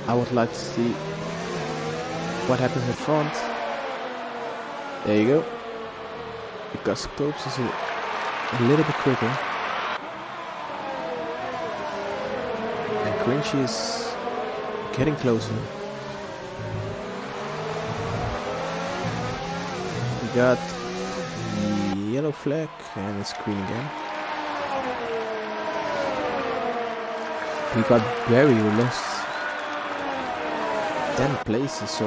I would like to see what happens in front. There you go. Because Scopes is a little bit quicker. And Grinchy is getting closer. We got yellow flag and it's green again. We got Barry who lost 10 places, so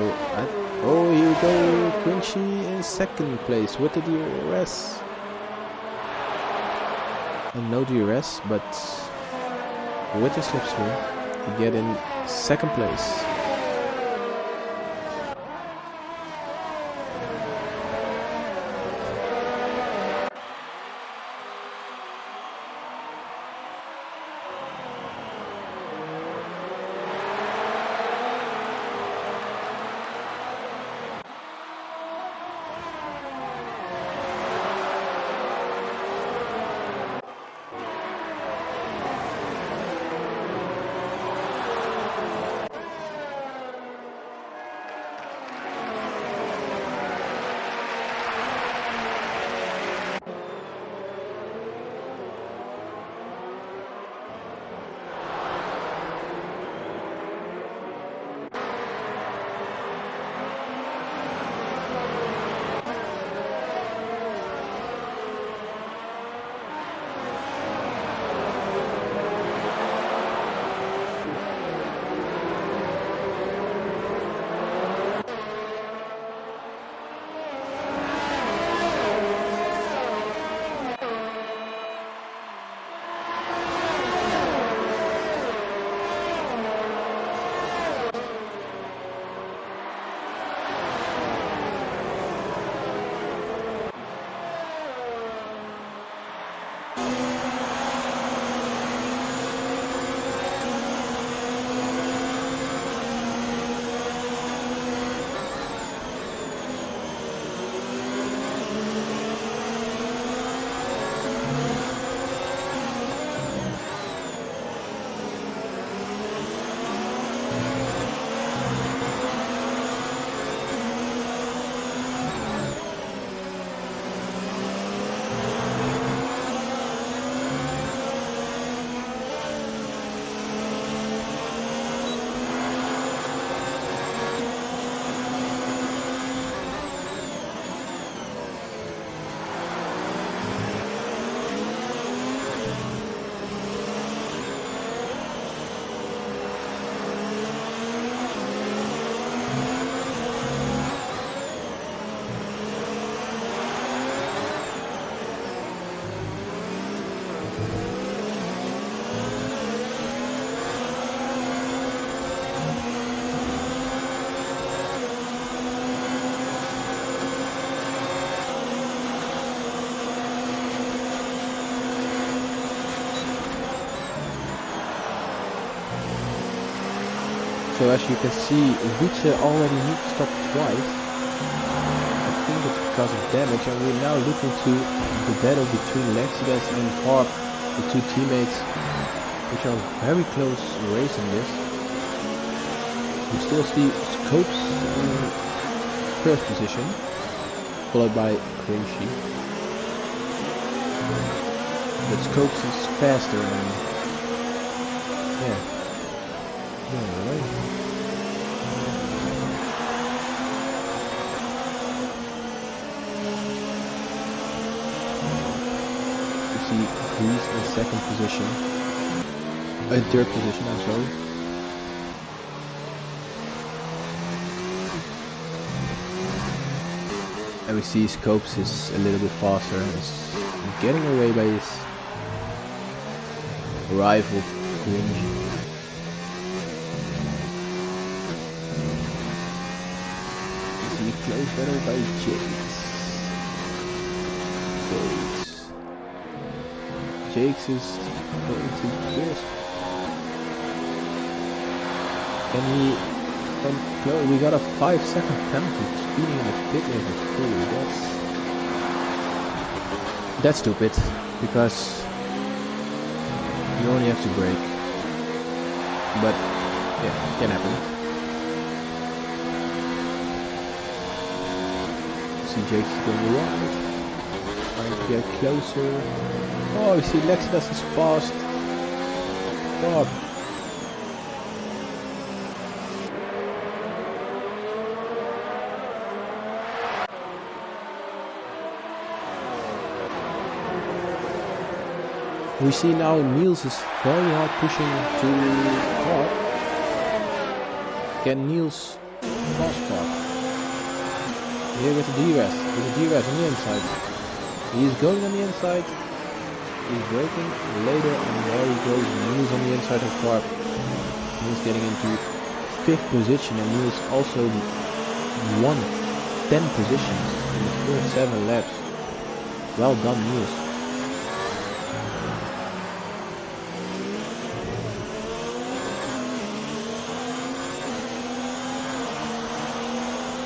oh, here we go, Grinchy in 2nd place with the DRS. And no DRS, but with the slipstream, you get in 2nd place. So as you can see, Wietse already needs to stop twice. I think it's because of damage, and we're now looking to the battle between Lexidas and Harp, the two teammates, which are very close racing this. We still see Scopes in 1st position, followed by Grinchy. But Scopes is faster and yeah. He's in second position. Third position, I'm sorry. And we see Scopes is a little bit faster and is getting away by his rival Cringy. We see a close battle by Jakes is going to Crisp. Can he come close? We got a 5-second penalty for speeding in the pit lane at full. That's stupid, because you only have to brake. But yeah, it can happen. See Jakes going around. Trying to get closer. Oh, we see Lexidas is fast. God. We see now Niels is very hard pushing to Clark. Can Niels pass Clark? Here with the DRS. With the DRS on the inside. He is going on the inside. He's braking later, and there he goes. Niels on the inside of Clark. Niels getting into 5th position, and Niels also won 10 positions in the first 7 laps. Well done, Niels.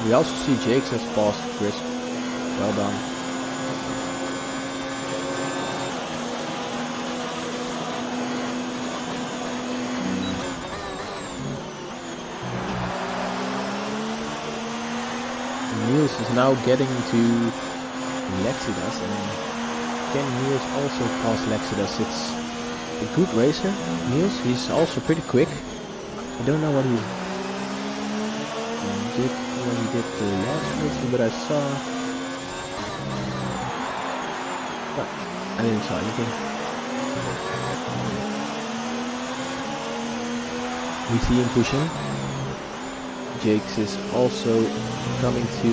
We also see Jakes has passed Crisp. Well done. Niels is now getting to Lexidas, and can Niels also pass Lexidas? It's a good racer. Niels, he's also pretty quick. I don't know what he did when he did the last race, but I saw. But I didn't saw anything. We see him pushing. Jakes is also coming to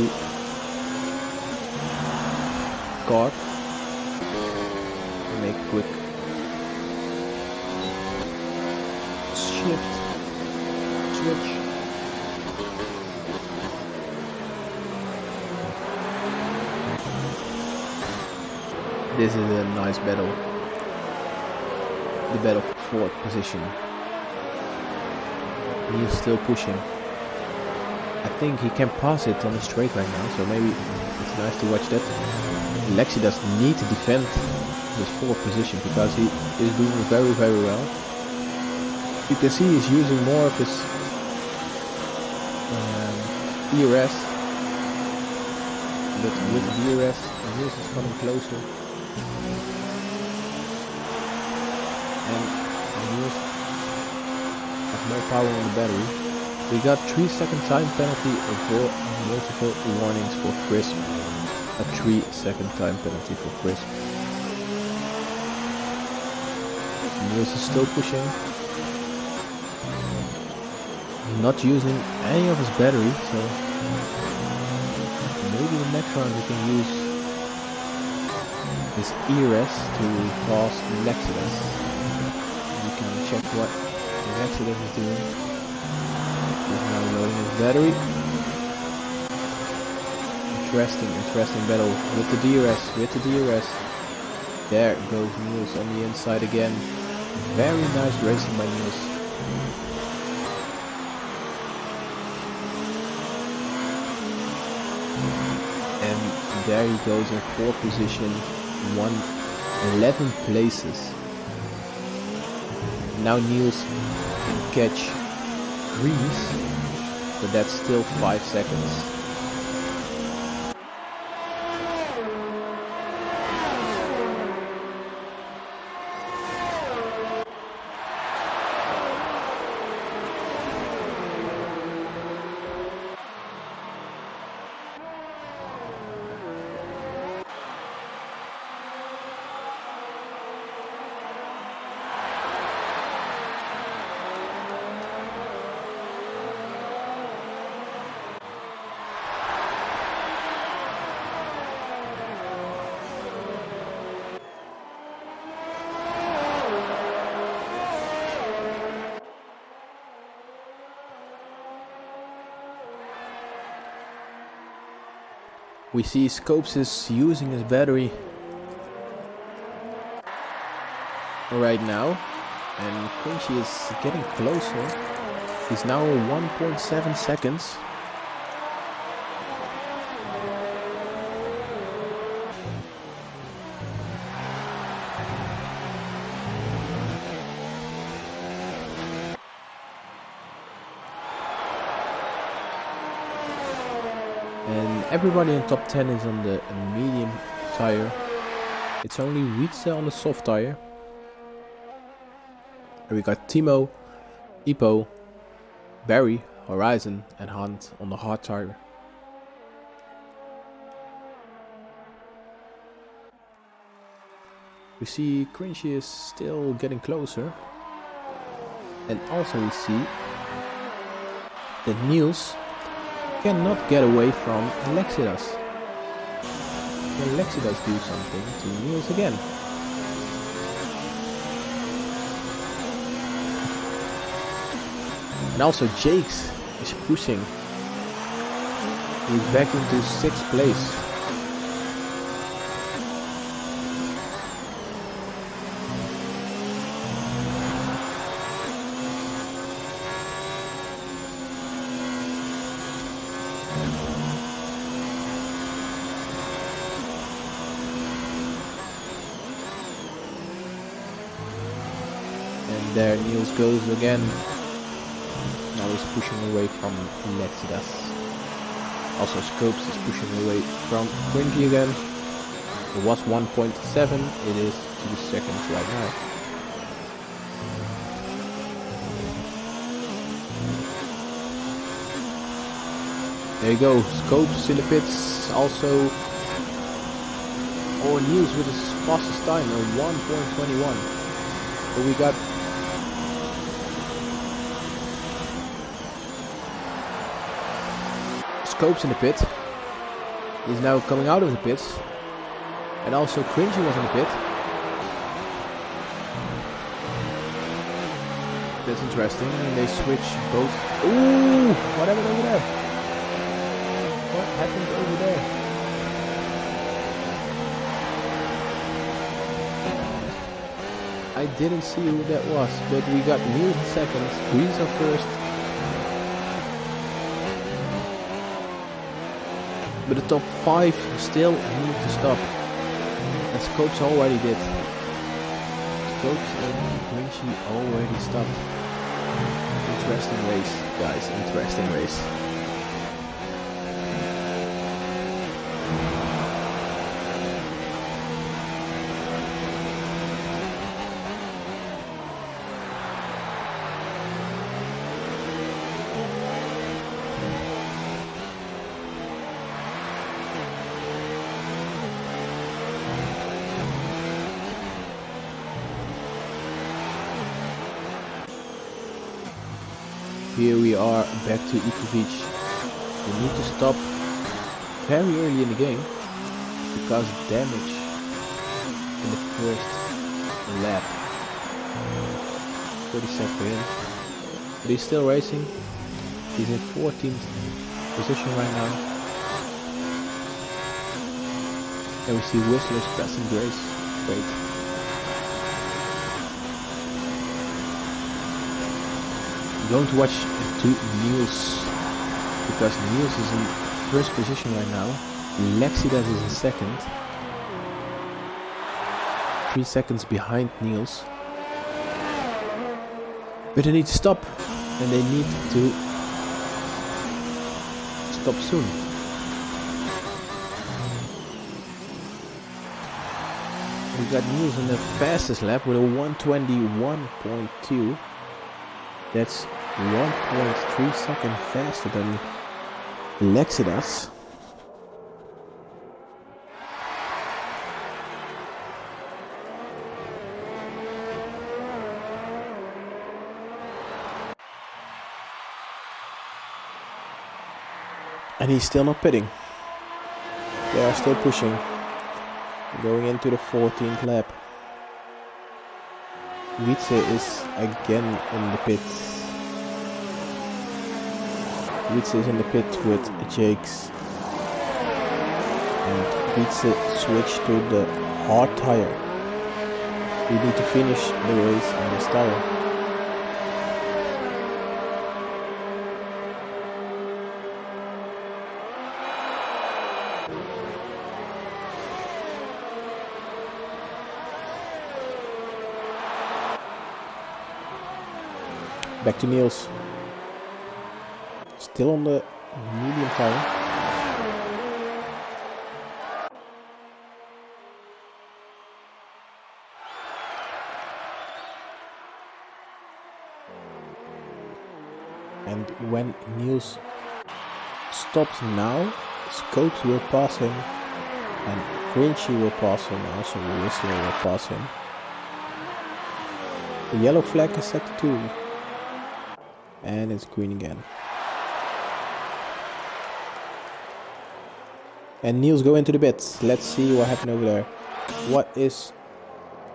guard. Make a quick shift, switch. This is a nice battle. The battle for 4th position. He's still pushing. I think he can pass it on the straight right now, so maybe it's nice to watch that. Lexi does need to defend his 4th position because he is doing very, very well. You can see he's using more of his ERS, but with the ERS, Niels is coming closer. And Niels has more power on the battery. We got 3-second time penalty for multiple warnings for Crisp. A 3-second time penalty for Crisp. Niels is still pushing. Not using any of his battery, so maybe the next round we can use his ERS to pass Lexidas. We can check what Lexidas is doing. He's now loading his battery. Interesting battle with the DRS, There goes Niels on the inside again. Very nice racing by Niels. And there he goes in 4th position, won 11 places. Now Niels can catch Grease, but that's still 5 seconds. We see Scopes is using his battery right now, and Quincy is getting closer. He's now 1.7 seconds. And everybody in top 10 is on the medium tire. It's only Wietse on the soft tire. And we got Timo, Ipo, Barry, Horizon and Hunt on the hard tire. We see Cringy is still getting closer. And also we see that Niels cannot get away from Lexidas. Can Lexidas do something to Niels again? And also Jakes is pushing. He's back into 6th place. And there Niels goes again. Now he's pushing away from Lexidas. Also Scopes is pushing away from Cringy again. It was 1.7, it is 2 seconds right now. There you go, Scopes in the pits. Also, Niels with his fastest time at 1.21. But we got Scopes in the pit. He's now coming out of the pits. And also Cringy was in the pit. That's interesting. And they switch both. Ooh! What happened over there? What happened over there? I didn't see who that was, but we got Niels in second, Breeza first. But the top 5 still need to stop. And Scopes already did. Scopes and Cringy already stopped. Interesting race, guys. Interesting race. Here we are back to Ikovic. We need to stop very early in the game because damage in the first lap. 37 for him. But he's still racing. He's in 14th position right now. And we see Whistler's passing Grace. Great. I'm going to watch to Niels because Niels is in first position right now. Lexidas is in second. 3 seconds behind Niels. But they need to stop. And they need to stop soon. We got Niels in the fastest lap with a 1:21.2. That's 1.3 seconds faster than Lexidas. And he's still not pitting. They are still pushing. Going into the 14th lap. Wietse is again in the pit. Wietse is in the pit with Jakes. needs to switch to the hard tire. We need to finish the race on this tire. Back to Niels. Still on the medium tire. And when Niels stops now, Scopes will pass him and Grinchy will pass him, also Whistler will pass him. The yellow flag is set to 2 and it's green again. And Niels go into the pits. Let's see what happened over there. What is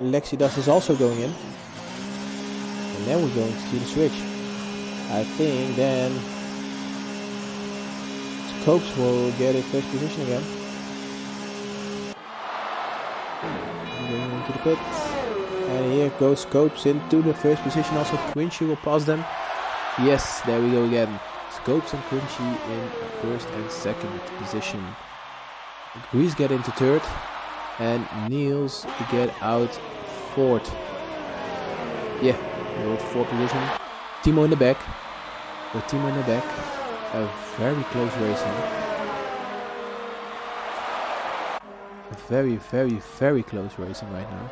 Lexidas is also going in. And then we're going to see the switch. I think then Scopes will get in first position again. Going into the pits. And here goes Scopes into the first position. Also Grinchy will pass them. Yes, there we go again. Scopes and Grinchy in first and second position. Grease get into third. And Niels get out fourth. Yeah, hold fourth position. Timo in the back. With Timo in the back. A very close racing. A very close racing right now.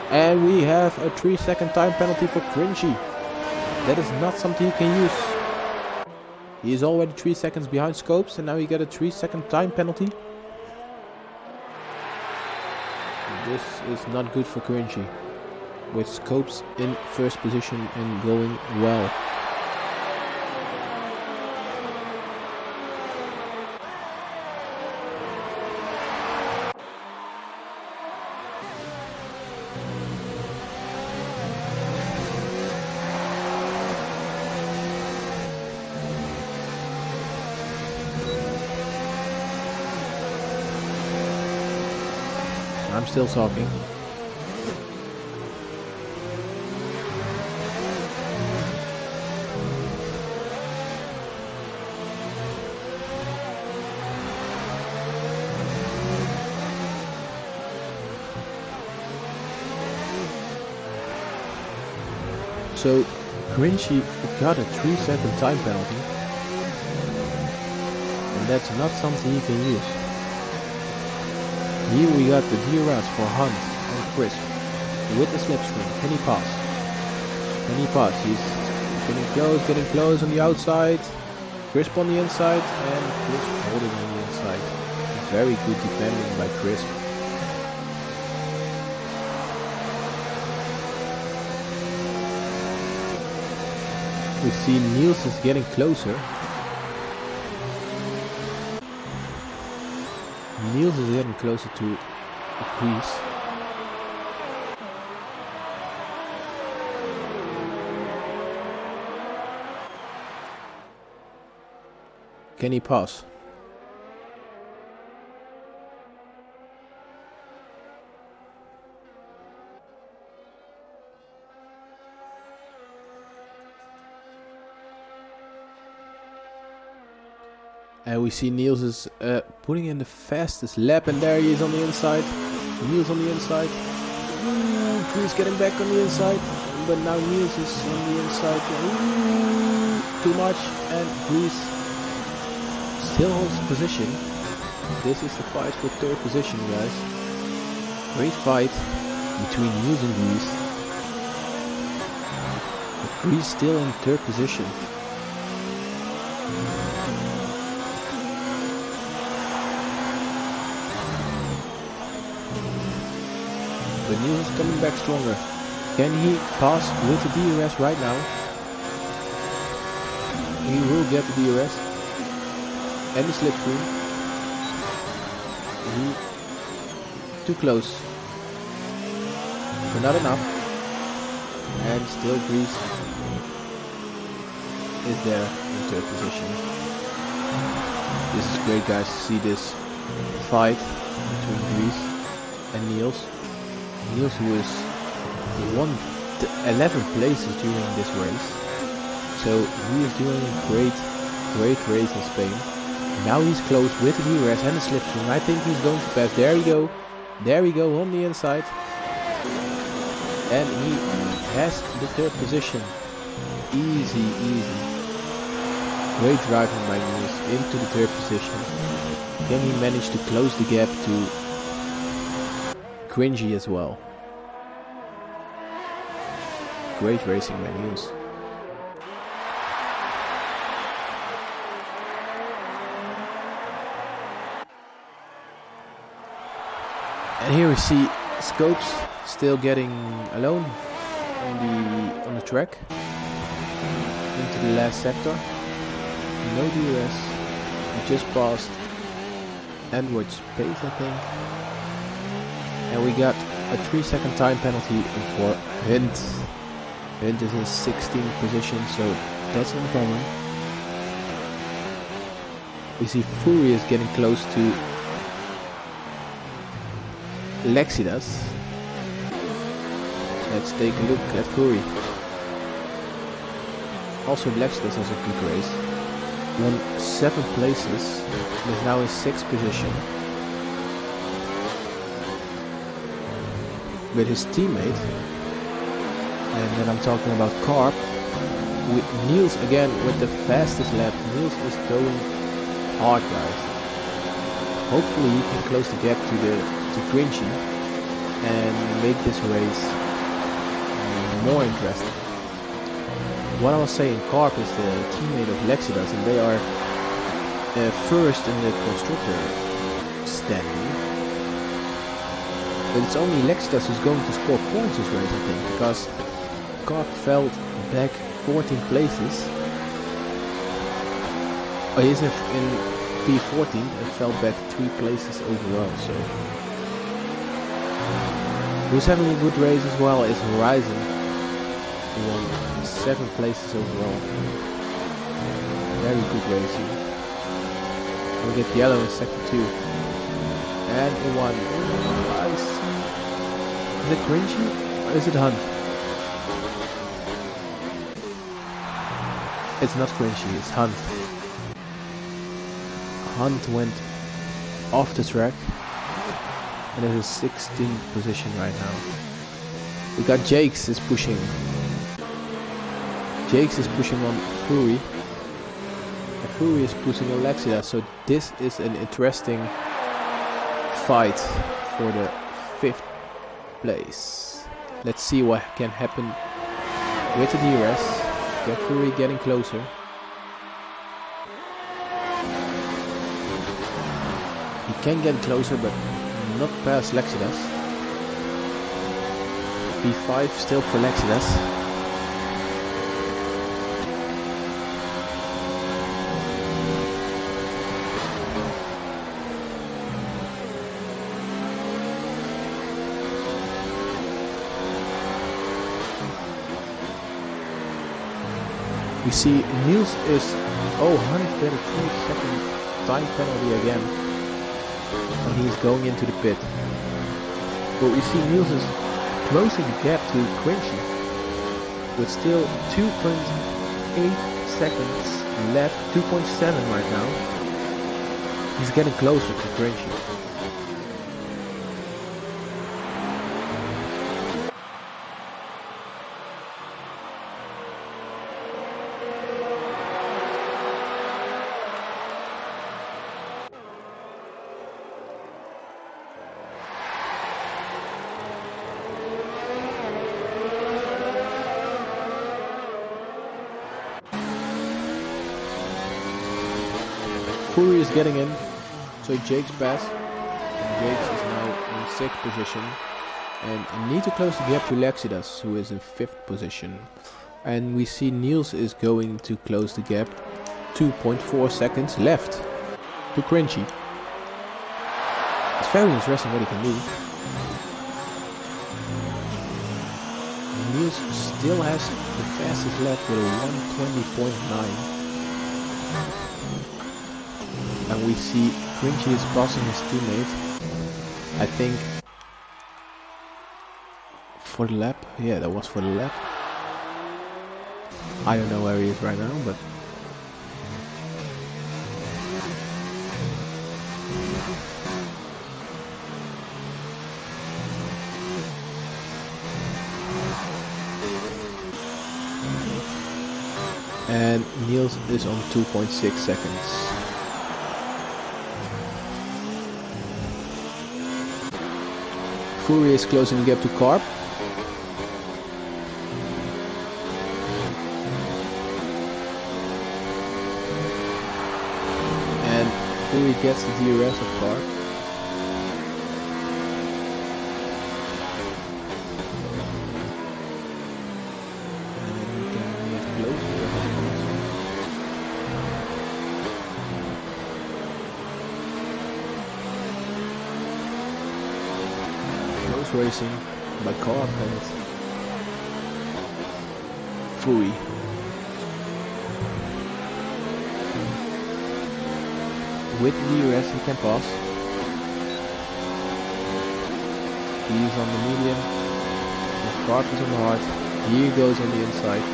And we have a 3-second time penalty for Grinchy. That is not something you can use. He is already 3 seconds behind Scopes and now he got a 3-second time penalty. This is not good for Grinchy. With Scopes in first position and going well. I'm still talking. So Grinchy got a 3-second time penalty. And that's not something you can use. Here we got the DRS for Hunt and Chris with the slipstream. Can he pass? Can he pass? He's getting close on the outside. Crisp on the inside and Crisp holding on the inside. Very good defending by Crisp. We see Niels is getting closer. Niels is getting closer to the crease. Can he pass? And we see Niels is putting in the fastest lap, and there he is on the inside. Niels on the inside. Chris getting back on the inside, but now Niels is on the inside. Too much, and Chris still holds position. This is the fight for third position, guys. Great fight between Niels and Grease. But Grease still in third position. But Niels is coming back stronger. Can he pass with the DRS right now? He will get the DRS. and the slipstream. Too close, but not enough. And still Greece is there in third position. This is great, guys, to see this fight between Greece and Niels. Niels, who won 11 places during this race, so he is doing a great race in Spain. Now he's close with the DRS and the slipstream. I think he's going to pass. There we go on the inside, and he has the third position. Easy. Great driving by Niels into the third position. Then he managed to close the gap to Cringy as well. Great racing by Niels. And here we see Scopes still getting alone on the track into the last sector. No DRS. He just passed Android's pace, I think. And we got a 3-second time penalty for Hunt. Hunt is in 16th position, so that's no problem. We see Furious getting close to Lexidas. Let's take a look at Fury. Also Lexidas has a good race. Won 7 places, is now in 6th position. With his teammate, and then I'm talking about Carp, with Niels again with the fastest lap. Niels is going hard, guys. Hopefully he can close the gap to Cringy and make this race more interesting. What I was saying, Carp is the teammate of Lexidas, and they are first in the constructor standing. But it's only Lexidas who's going to score points this race, I think, because Carp fell back 14 places. Oh, he's in P14 and fell back 3 places overall. So who's having a good race as well is Horizon, who won 7 places overall. Very good racing. We get yellow in sector 2. And in 1. I see. Is it Cringy or is it Hunt? It's not Cringy, it's Hunt. Hunt went off the track and is in 16th position right now. We got Jakes is pushing. Jakes is pushing on Fury. And Fury is pushing on Lexidas. So this is an interesting fight for the 5th place. Let's see what can happen with the DRS. Get Fury getting closer. He can get closer, but not past Lexidas. P5 still for Lexidas. We see Niels is, Hunt get a 3-second time penalty again. And he is going into the pit. But we see Niels is closing the gap to Cringy. With still 2.8 seconds left, 2.7 right now. He's getting closer to Cringy. Fury is getting in, so Jake's pass. And Jakes is now in 6th position. And need to close the gap to Lexidas, who is in 5th position. And we see Niels is going to close the gap. 2.4 seconds left. to cringy. It's very interesting what he can do. Niels still has the fastest lap with a 120.9. And we see Cringy is passing his teammate. I think for the lap. Yeah, that was for the lap. I don't know where he is right now, but and Niels is on 2.6 seconds. Fury is closing the gap to Carp. And Fury gets the DRS of Carp. Racing by Carp and Fury. With DRS he can pass. He's on the medium. The Carp is on the hard. Here goes on the inside.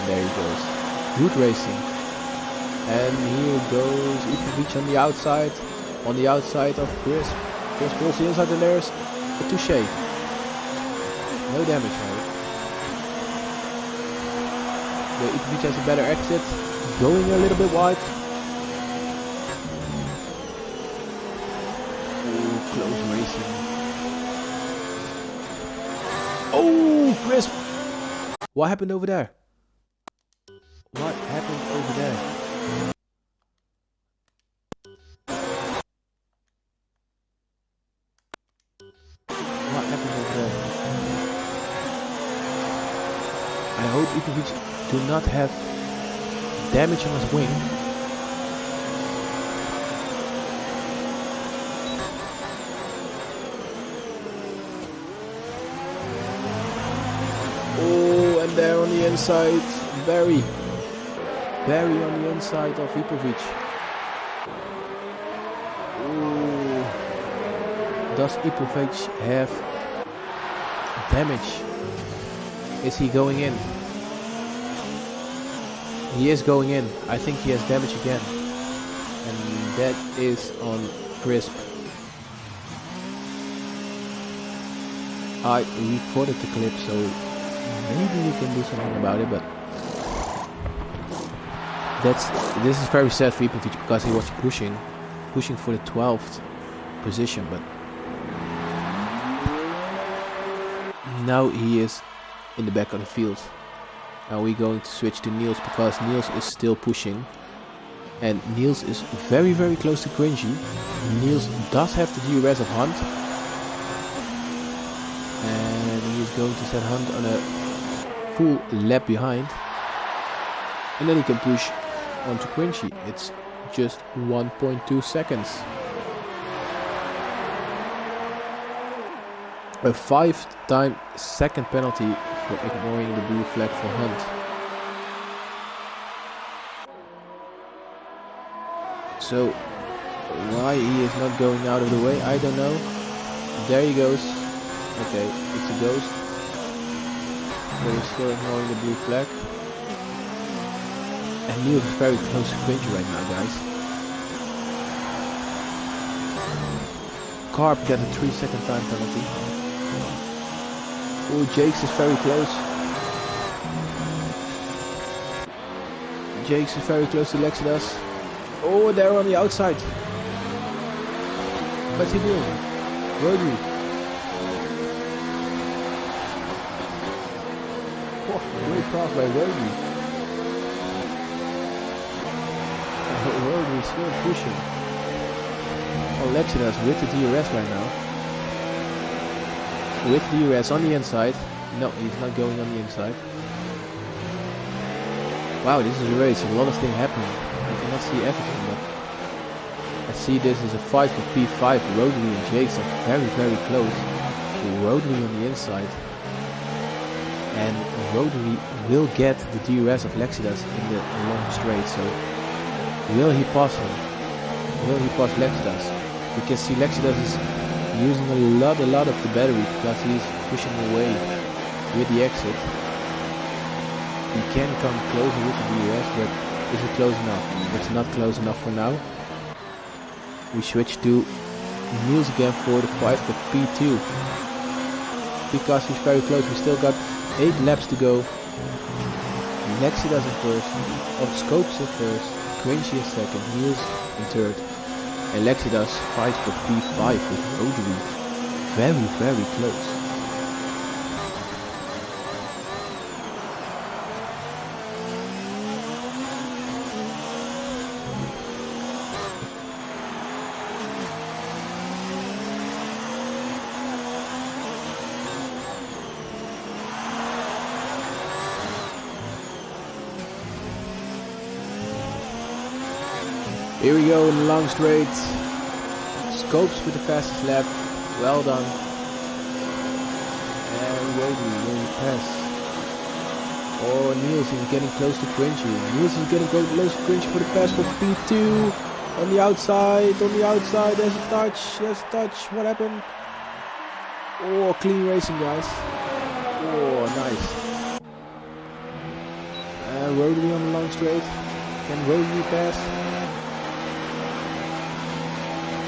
There he goes. Good racing. And here goes Ipovic on the outside. On the outside of Chris. Chris pulls the inside and there's a touche. No damage, right? The Ipovic has a better exit. Going a little bit wide. Oh, close racing. Oh, crisp! What happened over there? What happened over there? What happened over there? I hope Ipovic do not have damage on his wing. Oh, and there on the inside, very on the inside of Ipovic. Oh, does Ipovic have damage? Is he going in? He is going in. I think he has damage again. And that is on Crisp. I recorded the clip, so maybe we can do something about it, but this is very sad for Ipovic because he was pushing for the 12th position, but now he is in the back of the field. Now we're going to switch to Niels because Niels is still pushing. And Niels is very close to Cringy. Niels does have the DRS of Hunt. And he's going to set Hunt on a full lap behind. And then he can push onto Cringy. It's just 1.2 seconds. A 5-time second penalty for ignoring the blue flag for Hunt. So why he is not going out of the way, I don't know. There he goes. Okay, it's a ghost. But he's still ignoring the blue flag. And Niels is very close to Cringy right now, guys. Carp got a 3-second time penalty. Oh, Jakes is very close. Jakes is very close to Lexidas. Oh, they're on the outside. What's he doing? Rodri. Oh, great pass by Rodri. Rodri is still pushing. Oh, Lexidas with the DRS right now. With DRS on the inside. No, he's not going on the inside. Wow, this is a race. A lot of things happening. I cannot see everything, but I see this is a fight for P5. Rodri and Jakes are very close. Rodri on the inside. And Rodri will get the DRS of Lexidas in the long straight. So will he pass him? Will he pass Lexidas? We can see Lexidas is using a lot of the battery because he's pushing away with the exit. He can come closer with the DRS, but is it close enough? It's not close enough for now. We switch to Niels again for the fight for P2. Because he's very close, we still got 8 laps to go. Lexidas in first, Scopes in first, Quincy in second, Niels in third. And Lexidas fights for P5 with Rodri. Very close. Here we go in the long straight. Scopes with the fastest lap. Well done. And Rodri will pass. Oh, Niels is getting close to Quincy. Niels is getting close to Quincy for the pass for P2. On the outside. There's a touch. What happened? Oh, clean racing, guys. Oh, nice. And Rodri on the long straight. Can Rodri pass?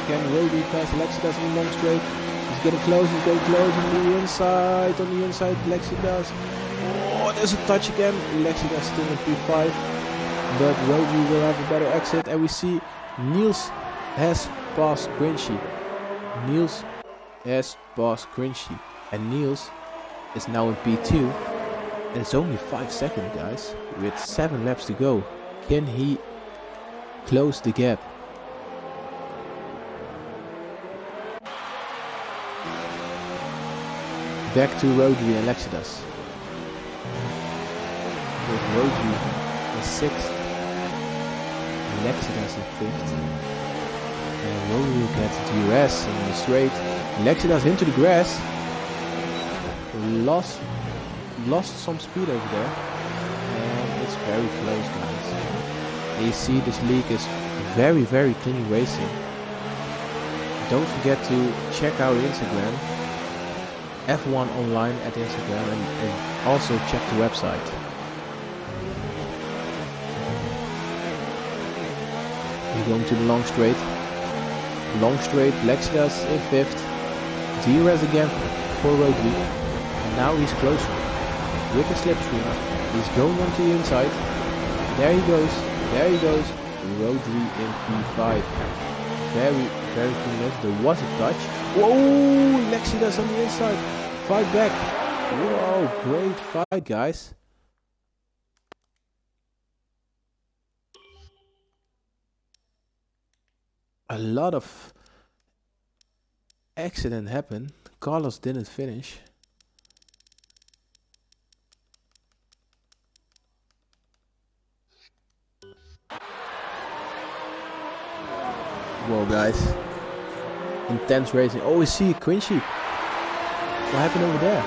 Can Rodri pass Lexidas on the long straight? He's getting close on the inside, Lexidas. Oh, there's a touch again. Lexidas still in P5, but Rodri will have a better exit, and we see Niels has passed Quincy. And Niels is now in P2, and it's only 5 seconds, guys, with 7 laps to go. Can he close the gap? Back to Rodri and Lexidas. With Rodri in 6th, Lexidas in 5th. And Rodri gets DRS in the straight. Lexidas into the grass. Lost some speed over there. And it's very close, guys. And you see this league is very clean racing. Don't forget to check out Instagram. F1 online at Instagram, and also check the website. We're going to the long straight. Lexidas in 5th. DRS again for Rodri. And now he's closer. With the slipstream. He's going on to the inside. There he goes. Rodri in P5. Very clean. There was a touch. Whoa! Lexidas on the inside. Fight back. Whoa, great fight, guys. A lot of accident happened. Carlos didn't finish. Whoa, guys. Intense racing. Oh, we see Quincy. What happened over there?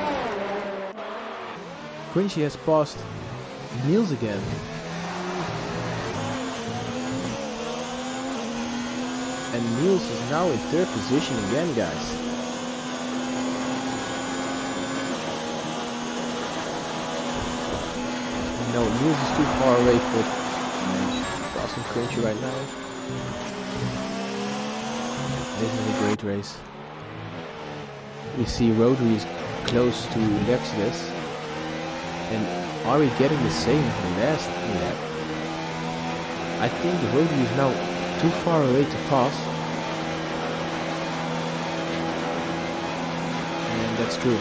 Quincy has passed Niels again. And Niels is now in 3rd position again, guys. No, Niels is too far away for passing Quincy right now. This is a great race. We see Rodri is close to Lexidas. And are we getting the same as the last lap? I think Rodri is now too far away to pass. And that's true.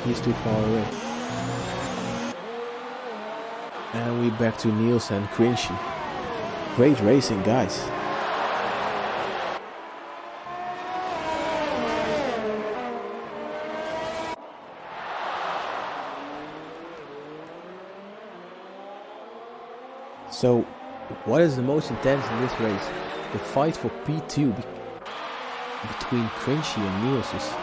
He's too far away. And we back to Niels and Quincy. Great racing, guys. So, what is the most intense in this race? the fight for P2 between Cringy and Niels is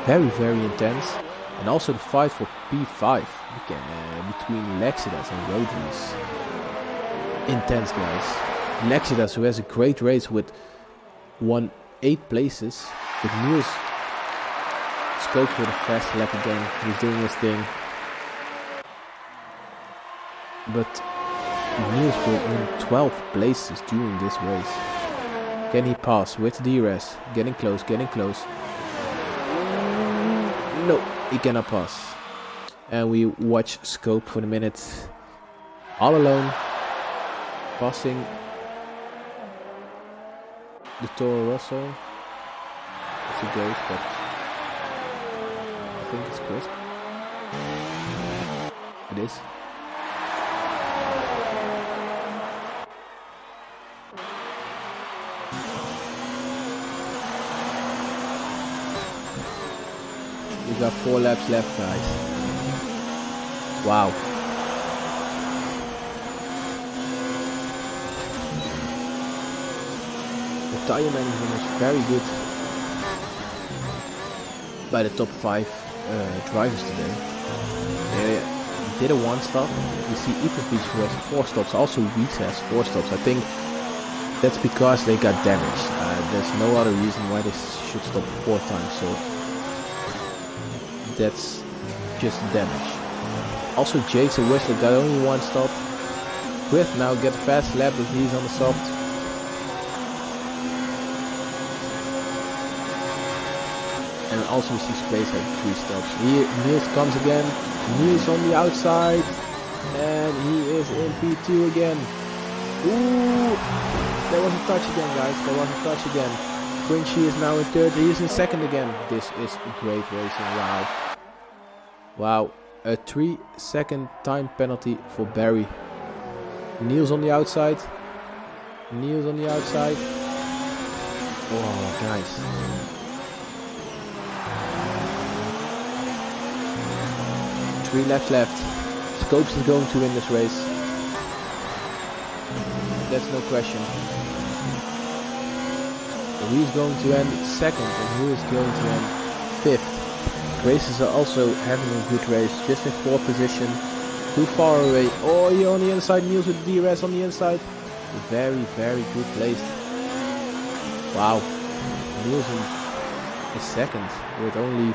very, very intense. And also the fight for P5 between Lexidas and Rodri is intense, guys. Lexidas, who has a great race with won 8 places, but Niels scoped with a fast lap again. He's doing his thing. But Niels will win 12 places during this race. Can he pass with DRS? Getting close, getting close. No, he cannot pass. And we watch Scope for the minute. All alone. Passing the Toro Rosso. As he goes, but I think it's crisp. It is. We got 4 laps left, guys. Wow. The tire management is very good by the top 5 drivers today. They did a 1 stop. We see Ipovic who has 4 stops. Also Wies has 4 stops. I think that's because they got damaged. There's no other reason why they should stop 4 times. So that's just damage. Also Jason Whistler got only 1 stop. Griff now get a fast lap if he's on the soft. And also we see Space had 3 stops. Here Niels comes again. Niels on the outside. And he is in P2 again. Ooh! There was a touch again, guys. There was a touch again. Quincy is now in 3rd. He is in 2nd again. This is great racing. Wow. Wow. A 3-second time penalty for Barry. Niels on the outside. Niels on the outside. Oh, guys. Three laps left. Scopes is going to win this race. That's no question. He is going to end 2nd and who is going to end 5th. Races are also having a good race, just in 4th position. Too far away. Oh, you're on the inside. Niels with DRS on the inside. Very, very good place. Wow. Niels is 2nd with only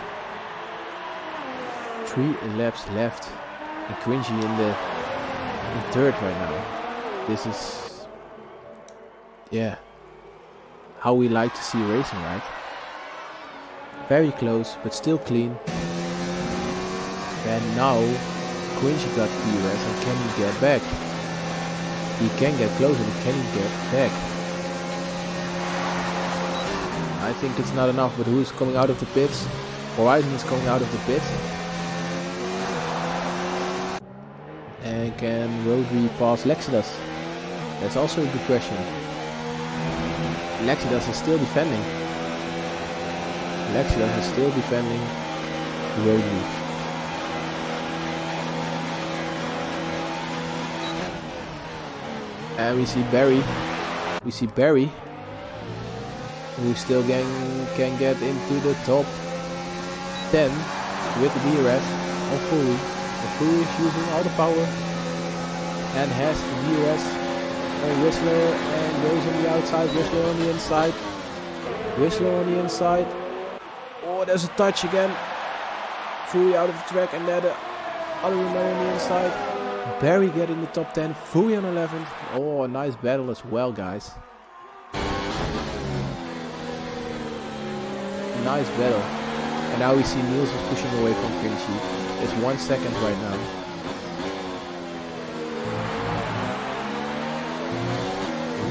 3 laps left. And Cringy in 3rd right now. This is, yeah, how we like to see racing, right? Very close, but still clean. And now Quincy got DRS, and can he get back? He can get closer, but can he get back? I think it's not enough, but who is coming out of the pits? Horizon is coming out of the pit. And can Rodri pass Lexidas? That's also a good question. Lexidas is still defending. Lexidas is still defending Rodri. And we see Barry. We see Barry, who still can get into the top 10 with the DRS on Fury. Fury is using all the power and has the DRS on Whistler and goes on the outside. Whistler on the inside. Whistler on the inside. Oh, there's a touch again. Fury out of the track and then the other Renault on the inside. Barry getting the top 10. Fury on 11th. Oh, a nice battle as well, guys. Nice battle. And now we see Niels is pushing away from Quincy. It's 1 second right now.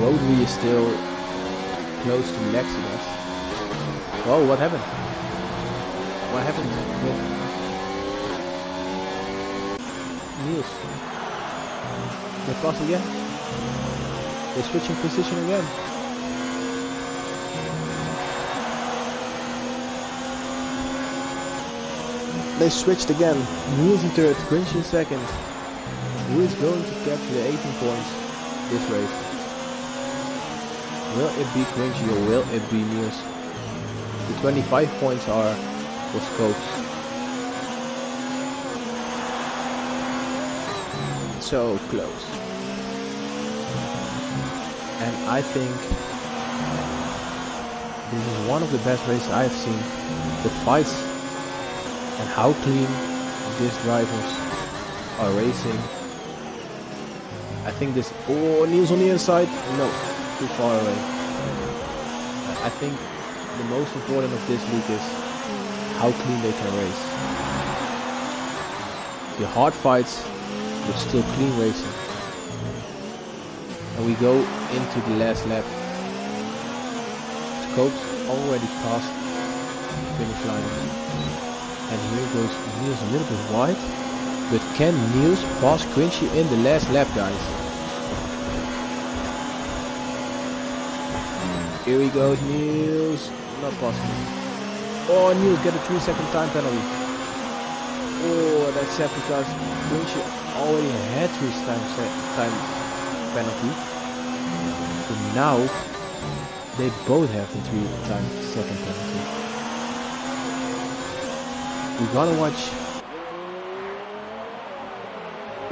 Rodri is still close to Lexidas. Oh, what happened? What happened with Niels? They pass again. They're switching position again. They switched again. Niels in 3rd, Quincy in 2nd. Who is going to capture the 18 points this race? Will it be Cringy or will it be Niels? The 25 points are for Scopes. So close. And I think this is one of the best races I've seen. The fights and how clean these drivers are racing. I think this... Oh, Niels on the inside. No, too far away. I think the most important of this league is how clean they can race. The hard fights, but still clean racing. And we go into the last lap. Scopes already passed the finish line. And here goes Niels a little bit wide. But can Niels pass Cringy in the last lap, guys? Here we go, Niels. Not possible. Oh, Niels get a 3-second time penalty. Oh, that's sad because Cringy already had 3 time penalty. But now they both have the 3-second penalty. We're gonna watch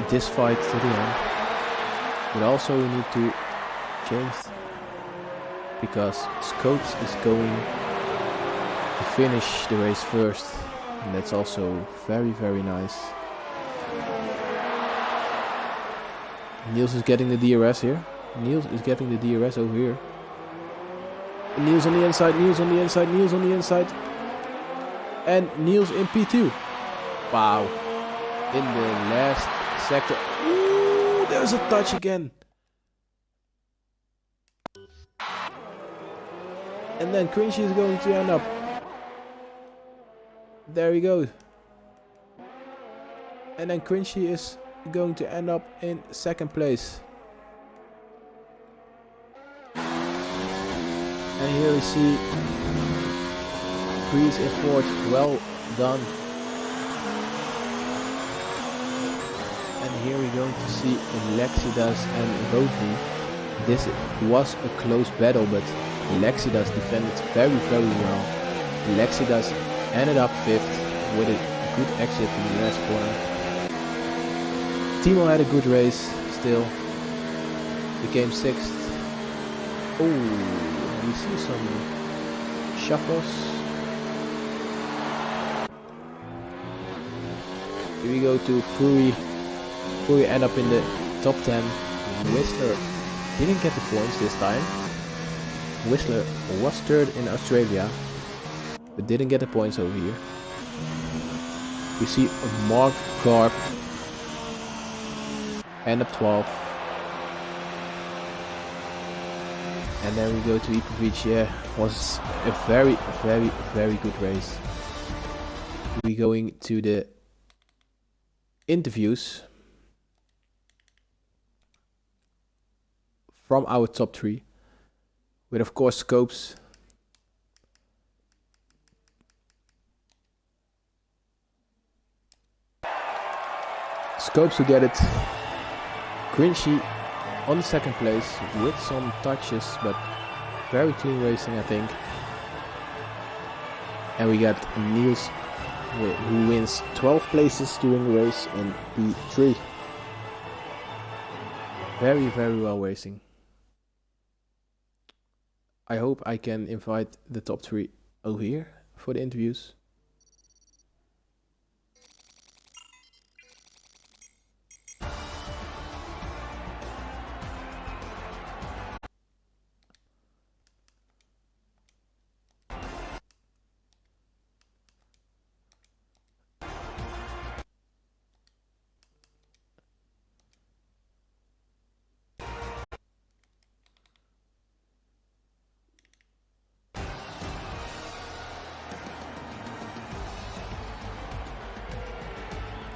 this fight to the end, but also we need to change because Scopes is going to finish the race first, and that's also very nice. Niels is getting the DRS here. Niels is getting the DRS over here. And Niels on the inside, Niels on the inside, Niels on the inside. And Niels in P2. Wow. In the last sector. Ooh, there's a touch again. And then Cringy is going to end up. There we go. And then Cringy is going to end up in 2nd place. And here we see Grease in 4th. Well done. And here we're going to see Lexidas and Rodney. This was a close battle, but Lexidas defended very well. Lexidas ended up 5th with a good exit in the last corner. Timo had a good race still. Became 6th. Oh, we see some shuffles. Here we go to Fury. Fury end up in the top 10. Whistler didn't get the points this time. Whistler was 3rd in Australia, but didn't get the points over here. We see Mark Garb end up 12th. And then we go to Ipovic. Yeah, was a very good race. We're going to the interviews from our top 3. With of course Scopes. Scopes to get it. Cringy on 2nd place with some touches, but very clean racing, I think. And we got Niels, who wins 12 places during the race in P3. Very well racing. I hope I can invite the top 3 over here for the interviews.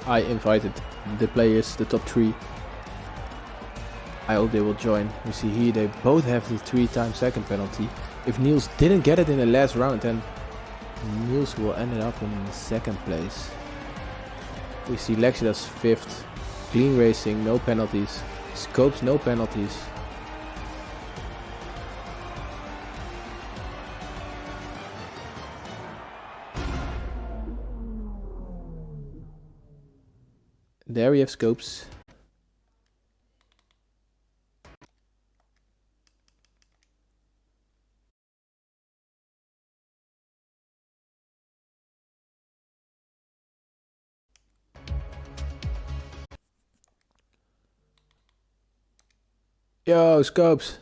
I invited the players, the top 3. I hope they will join. You see here they both have the 3-second penalty. If Niels didn't get it in the last round, then Niels will end up in 2nd place. We see Lexidas 5th. Clean racing, no penalties. Scopes, no penalties. there we have Scopes. Yo, Scopes.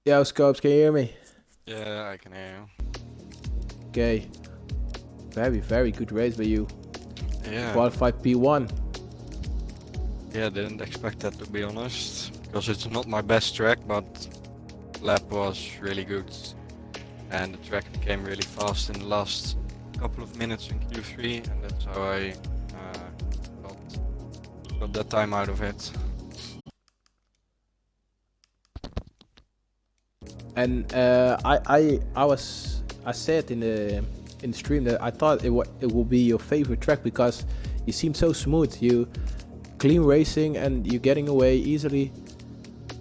Yo, Scopes, can you hear me? Yeah, I can hear you. Okay. Very good race by you. Yeah. Qualified P1. Yeah, didn't expect that, to be honest, because it's not my best track, but lap was really good and the track became really fast in the last couple of minutes in Q3, and that's how I got that time out of it. And I said in the stream that I thought it will be your favorite track because you seem so smooth. You clean racing and you're getting away easily.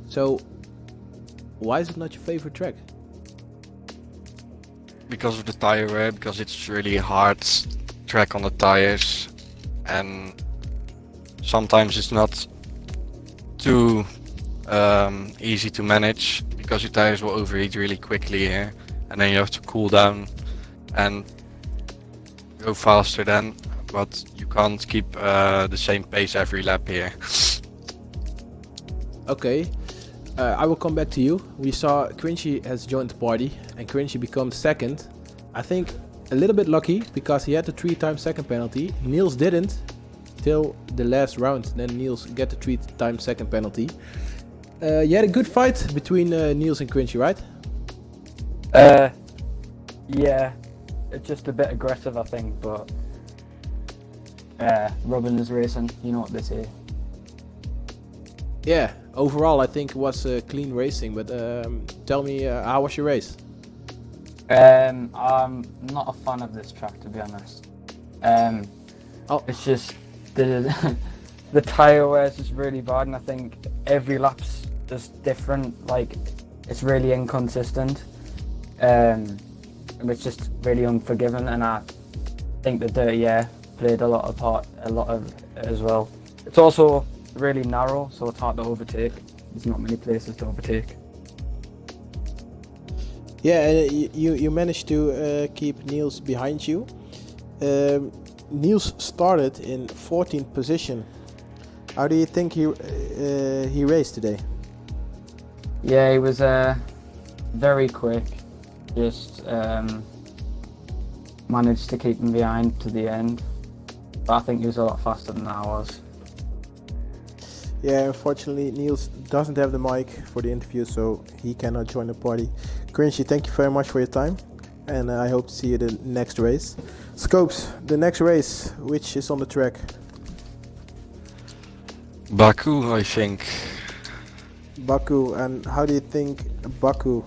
So why is it not your favorite track? Because of the tire wear, because it's really hard track on the tires, and sometimes it's not too easy to manage because your tires will overheat really quickly here, and then you have to cool down and go faster then, but you can't keep the same pace every lap here. Okay, I will come back to you. We saw Quincy has joined the party and Quincy becomes second. I think a little bit lucky because he had the 3-time second penalty. Niels didn't till the last round. Then Niels get the 3-time second penalty. You had a good fight between Niels and Quincy, right? Yeah, it's just a bit aggressive, I think, but Robin is racing, you know what they say. Yeah, overall I think it was clean racing, but tell me, how was your race? I'm not a fan of this track, to be honest. It's just the tyre wear is just really bad, and I think every lap's just different. Like, it's really inconsistent. It's just really unforgiving, and I think the dirty air played a lot of it as well. It's also really narrow, so it's hard to overtake. There's not many places to overtake. Yeah, you managed to keep Niels behind you. Niels started in 14th position. How do you think he raced today? Yeah, he was very quick. Just managed to keep him behind to the end. But I think he was a lot faster than I was. Yeah, unfortunately Niels doesn't have the mic for the interview, so he cannot join the party. Quincy, thank you very much for your time, and I hope to see you the next race. Scopes, the next race, which is on the track? Baku, I think. Baku, and how do you think Baku?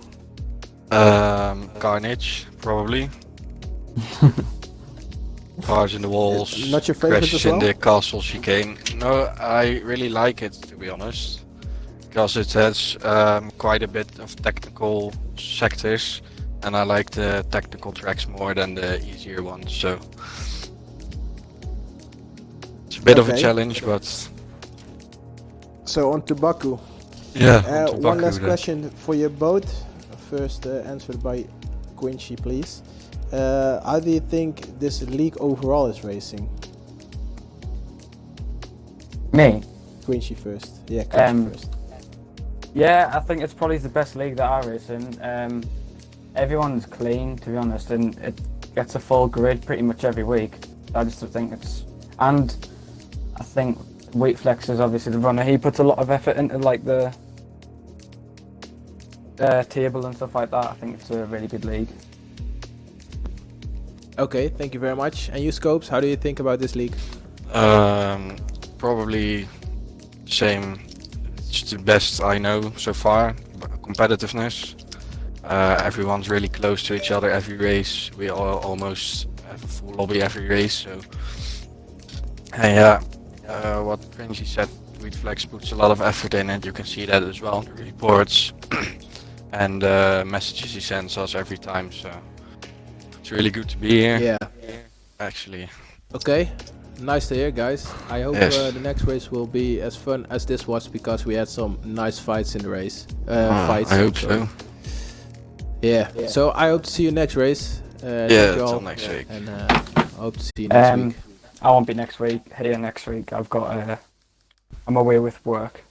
Carnage, probably. Cars in the walls, Not your favorite crashes as well? in the castle chicane. No, I really like it, to be honest, because it has quite a bit of technical sectors, and I like the technical tracks more than the easier ones, so it's a bit of a challenge, but... So on to Baku. Yeah, one last question for you both. First answered by Quincy, please. How do you think this league overall is racing? Me? Quincy first. Yeah, Quincy first. Yeah, I think it's probably the best league that I race in. Everyone's clean, to be honest, and it gets a full grid pretty much every week. I just think it's... And I think Wheatflex is obviously the runner. He puts a lot of effort into like the table and stuff like that. I think it's a really good league. Okay, thank you very much. And you, Scopes, how do you think about this league? Probably same. It's the best I know so far. Competitiveness. Everyone's really close to each other every race. We all almost have a full lobby every race. So, and yeah, what Quincy said Sweet Flex puts a lot of effort in, and you can see that as well in the reports and messages he sends us every time. So it's really good to be here. Yeah. Actually. Okay. Nice to hear, guys. I hope Yes. the next race will be as fun as this was, because we had some nice fights in the race. Fights. I hope sorry. so. Yeah. So I hope to see you next race. Thank Yeah, you all, till next week. and I hope to see you next week. I won't be next week. Here next week. I'm away with work.